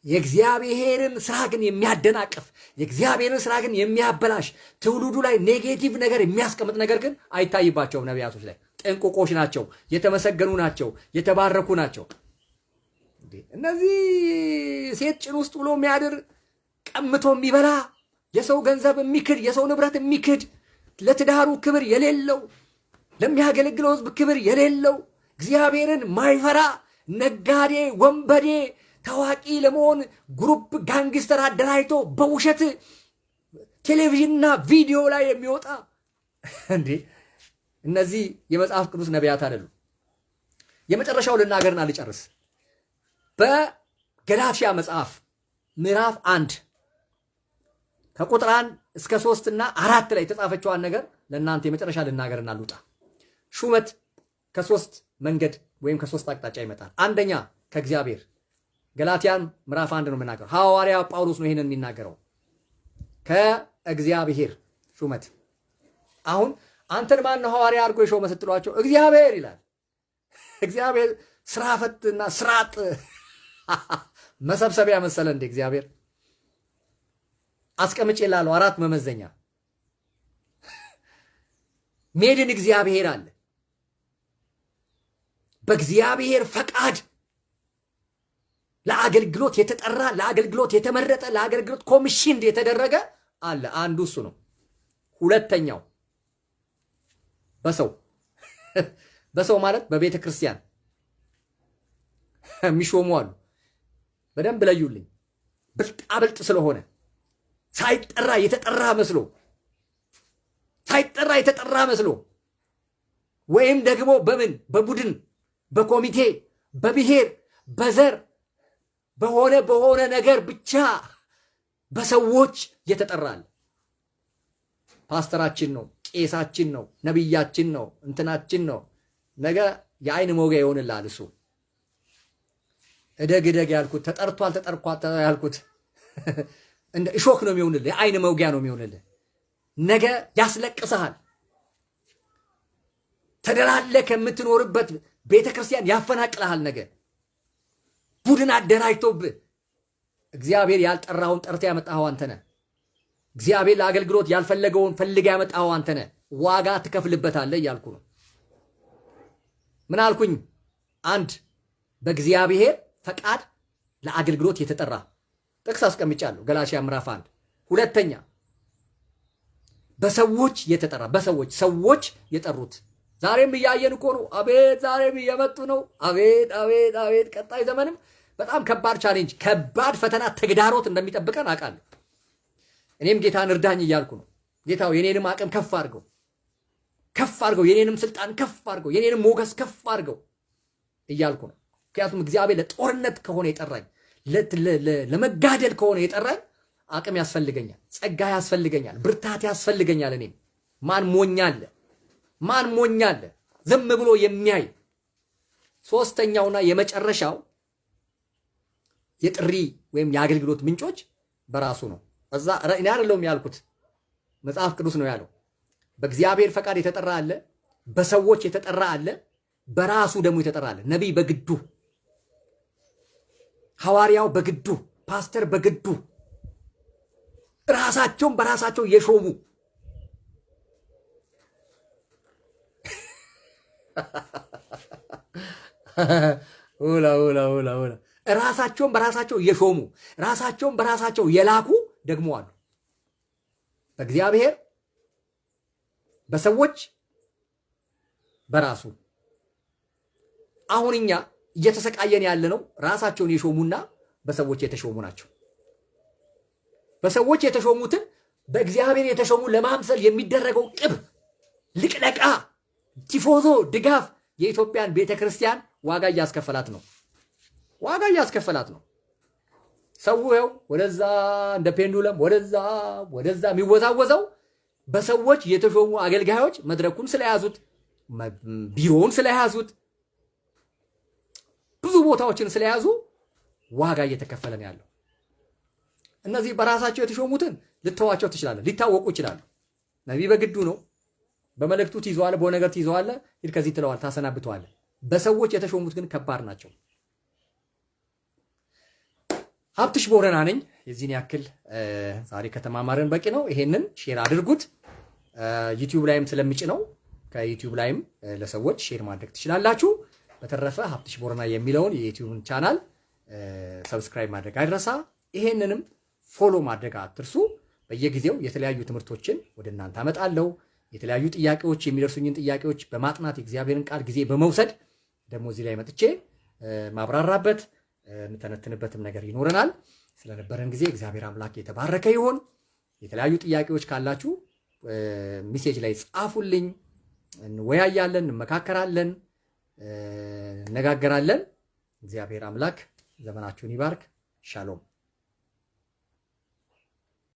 የእግዚአብሔርን ስራ ግን የሚያደናቅፍ የእግዚአብሔርን ስራ ግን የሚያበላሽ ትውልዱ ላይ ኔጌቲቭ ነገር የሚያስቀምጥ ነገር ግን አይታይባቸውም። ነቢያቶች ላይ ጥንቁቆች ናቸው፣ የተመሰገኑ ናቸው፣ የተባረኩ ናቸው። እነዚህ ሴት ጭን ውስጥ ብሎ የሚያድር ቀምቶ የሚበላ የሰው ገንዘብ የሚክድ የሰው ንብረት የሚክድ ለትዳሩ ክብር የሌለው ለሚያገለግለው ህዝብ ክብር የሌለው እግዚአብሔርን ማይፈራ ነጋዴ፣ ወንበዴ፣ ታዋቂ ለመሆን ግሩፕ ጋንግስተር አደራጅቶ በውሸት ቴሌቪዥንና ቪዲዮ ላይ የሚወጣ እንዴ! እነዚህ የመጽሐፍ ቅዱስ ነቢያት አይደሉም። የመጨረሻው ልናገርና ልጨርስ። በገላትያ መጽሐፍ ምዕራፍ 1 ከቁጥር 1 እስከ 3 እና 4 ላይ የተጻፈችዋን ነገር ለእናንተ የመጨረሻ ልናገርና ልውጣ። ሹመት ከሶስት መንገድ ወይም ከሶስት አቅጣጫ ይመጣል። አንደኛ ከእግዚአብሔር። ገላትያን ምዕራፍ 1 ነው የምናገረው። ሐዋርያ ጳውሎስ ነው ይሄንን የሚናገረው። ከእግዚአብሔር ሹመት። አሁን አንተን ማን ነው ሐዋርያ አድርጎ የሾመ ስትሏቸው እግዚአብሔር ይላል። እግዚአብሔር ስራ ፈትና ስራጥ መሰብሰቢያ መሰለ እንደ እግዚአብሔር አስቀምጬልሃለሁ 4 መመዘኛ። ሜድን እግዚአብሔር አለ። በእግዚአብሔር ፈቃድ ለአገልግሎት የተጠራ፣ ለአገልግሎት የተመረጠ፣ ለአገልግሎት ኮሚሽን የተደረገ አለ። አንዱ እሱ ነው። ሁለተኛው በሰው ማለት በቤተ ክርስቲያን የሚሾሙ አሉ። በደንብ ለዩልኝ። ብልጣብልጥ ስለሆነ ሳይጠራ የተጠራ መስሎ ወይም ደግሞ በቡድን በኮሚቴ በብሔር በዘር በሆነ ነገር ብቻ በሰዎች የተጠራል። ፓስተራችን ነው፣ ቄሳችን ነው፣ ነብያችን ነው፣ እንትናችን ነው። ነገ የአይን መውጊያ ይሆንልሃል። እሱ እደግ ያልኩት ተጠርቷል ያልኩት እንደ እሾክ ነው የሚሆንልህ፣ የአይን መውጊያ ነው የሚሆንልህ። ነገ ያስለቅስሃል። ተደላለ ከምትኖርበት ቤተክርስቲያን ያፈናቅልሃል። ነገ ቡድን አደራጅቶብህ እግዚአብሔር ያልጠራውን ጠርተህ ያመጣኸው አንተ ነህ። እግዚአብሔር ለአገልግሎት ያልፈለገውን ፈልገህ ያመጣኸው አንተ ነህ። ዋጋ ትከፍልበታለህ እያልኩ ነው። ምን አልኩኝ? አንድ በእግዚአብሔር ፈቃድ ለአገልግሎት የተጠራ ጥቅስ አስቀምጫለሁ፣ ገላትያ ምዕራፍ 1። ሁለተኛ በሰዎች የተጠራ፣ ሰዎች የጠሩት። ዛሬም እያየን እኮ ነው። አቤት ዛሬም እየመጡ ነው። አቤት ቀጣይ ዘመንም በጣም ከባድ ቻሌንጅ፣ ከባድ ፈተና፣ ተግዳሮት እንደሚጠብቀን አውቃለሁ። እኔም ጌታን እርዳኝ እያልኩ ነው። ጌታው የኔንም አቅም ከፍ አድርገው፣ የኔንም ስልጣን ከፍ አድርገው፣ የኔንም ሞገስ ከፍ አድርገው እያልኩ ነው። ምክንያቱም እግዚአብሔር ለጦርነት ከሆነ የጠራኝ፣ ለመጋደል ከሆነ የጠራኝ አቅም ያስፈልገኛል፣ ጸጋ ያስፈልገኛል፣ ብርታት ያስፈልገኛል። እኔም ማን ሞኛለ ዝም ብሎ የሚያይ። ሶስተኛውና የመጨረሻው የጥሪ ወይም የአገልግሎት ምንጮች በራሱ ነው። እዛ እኔ አይደለሁም ያልኩት፣ መጽሐፍ ቅዱስ ነው ያለው። በእግዚአብሔር ፈቃድ የተጠራ አለ፣ በሰዎች የተጠራ አለ፣ በራሱ ደግሞ የተጠራ አለ። ነቢይ በግዱ፣ ሐዋርያው በግዱ፣ ፓስተር በግዱ፣ ራሳቸውን በራሳቸው የሾሙ ራሳቸውን በራሳቸው የሾሙ ራሳቸውን በራሳቸው የላኩ ደግሞ አሉ። በእግዚአብሔር በሰዎች በራሱ። አሁን እኛ እየተሰቃየን ያለነው ራሳቸውን የሾሙና በሰዎች የተሾሙ ናቸው። በሰዎች የተሾሙትን በእግዚአብሔር የተሾሙ ለማምሰል የሚደረገው ቅብ፣ ልቅለቃ፣ ቲፎዞ፣ ድጋፍ የኢትዮጵያን ቤተክርስቲያን ዋጋ እያስከፈላት ነው። ሰው ይኸው ወደዛ እንደ ፔንዱለም ወደዛ የሚወዛወዘው በሰዎች የተሾሙ አገልጋዮች መድረኩን ስለያዙት፣ ቢሮውን ስለያዙት፣ ብዙ ቦታዎችን ስለያዙ ዋጋ እየተከፈለ ነው ያለው። እነዚህ በራሳቸው የተሾሙትን ልተዋቸው ትችላለህ፣ ሊታወቁ ይችላሉ። ነቢይ በግዱ ነው። በመልእክቱ ትይዘዋለህ፣ በነገር ትይዘዋለህ፣ ሂድ ከዚህ ትለዋለህ፣ ታሰናብተዋለህ። በሰዎች የተሾሙት ግን ከባድ ናቸው። ሀብትሽ ቦረና ነኝ። የዚህን ያክል ዛሬ ከተማማረን በቂ ነው። ይሄንን ሼር አድርጉት። ዩቲዩብ ላይም ስለምጭነው ከዩቲዩብ ላይም ለሰዎች ሼር ማድረግ ትችላላችሁ። በተረፈ ሀብትሽ ቦረና የሚለውን የዩቲዩብን ቻናል ሰብስክራይብ ማድረግ አይረሳ። ይሄንንም ፎሎ ማድረግ አትርሱ። በየጊዜው የተለያዩ ትምህርቶችን ወደ እናንተ አመጣለሁ። የተለያዩ ጥያቄዎች የሚደርሱኝን ጥያቄዎች በማጥናት የእግዚአብሔርን ቃል ጊዜ በመውሰድ ደግሞ እዚህ ላይ መጥቼ ማብራራበት የምተነትንበትም ነገር ይኖረናል። ስለነበረን ጊዜ እግዚአብሔር አምላክ የተባረከ ይሁን። የተለያዩ ጥያቄዎች ካላችሁ ሜሴጅ ላይ ጻፉልኝ። እንወያያለን፣ እንመካከራለን፣ እነጋገራለን። እግዚአብሔር አምላክ ዘመናችሁን ይባርክ። ሻሎም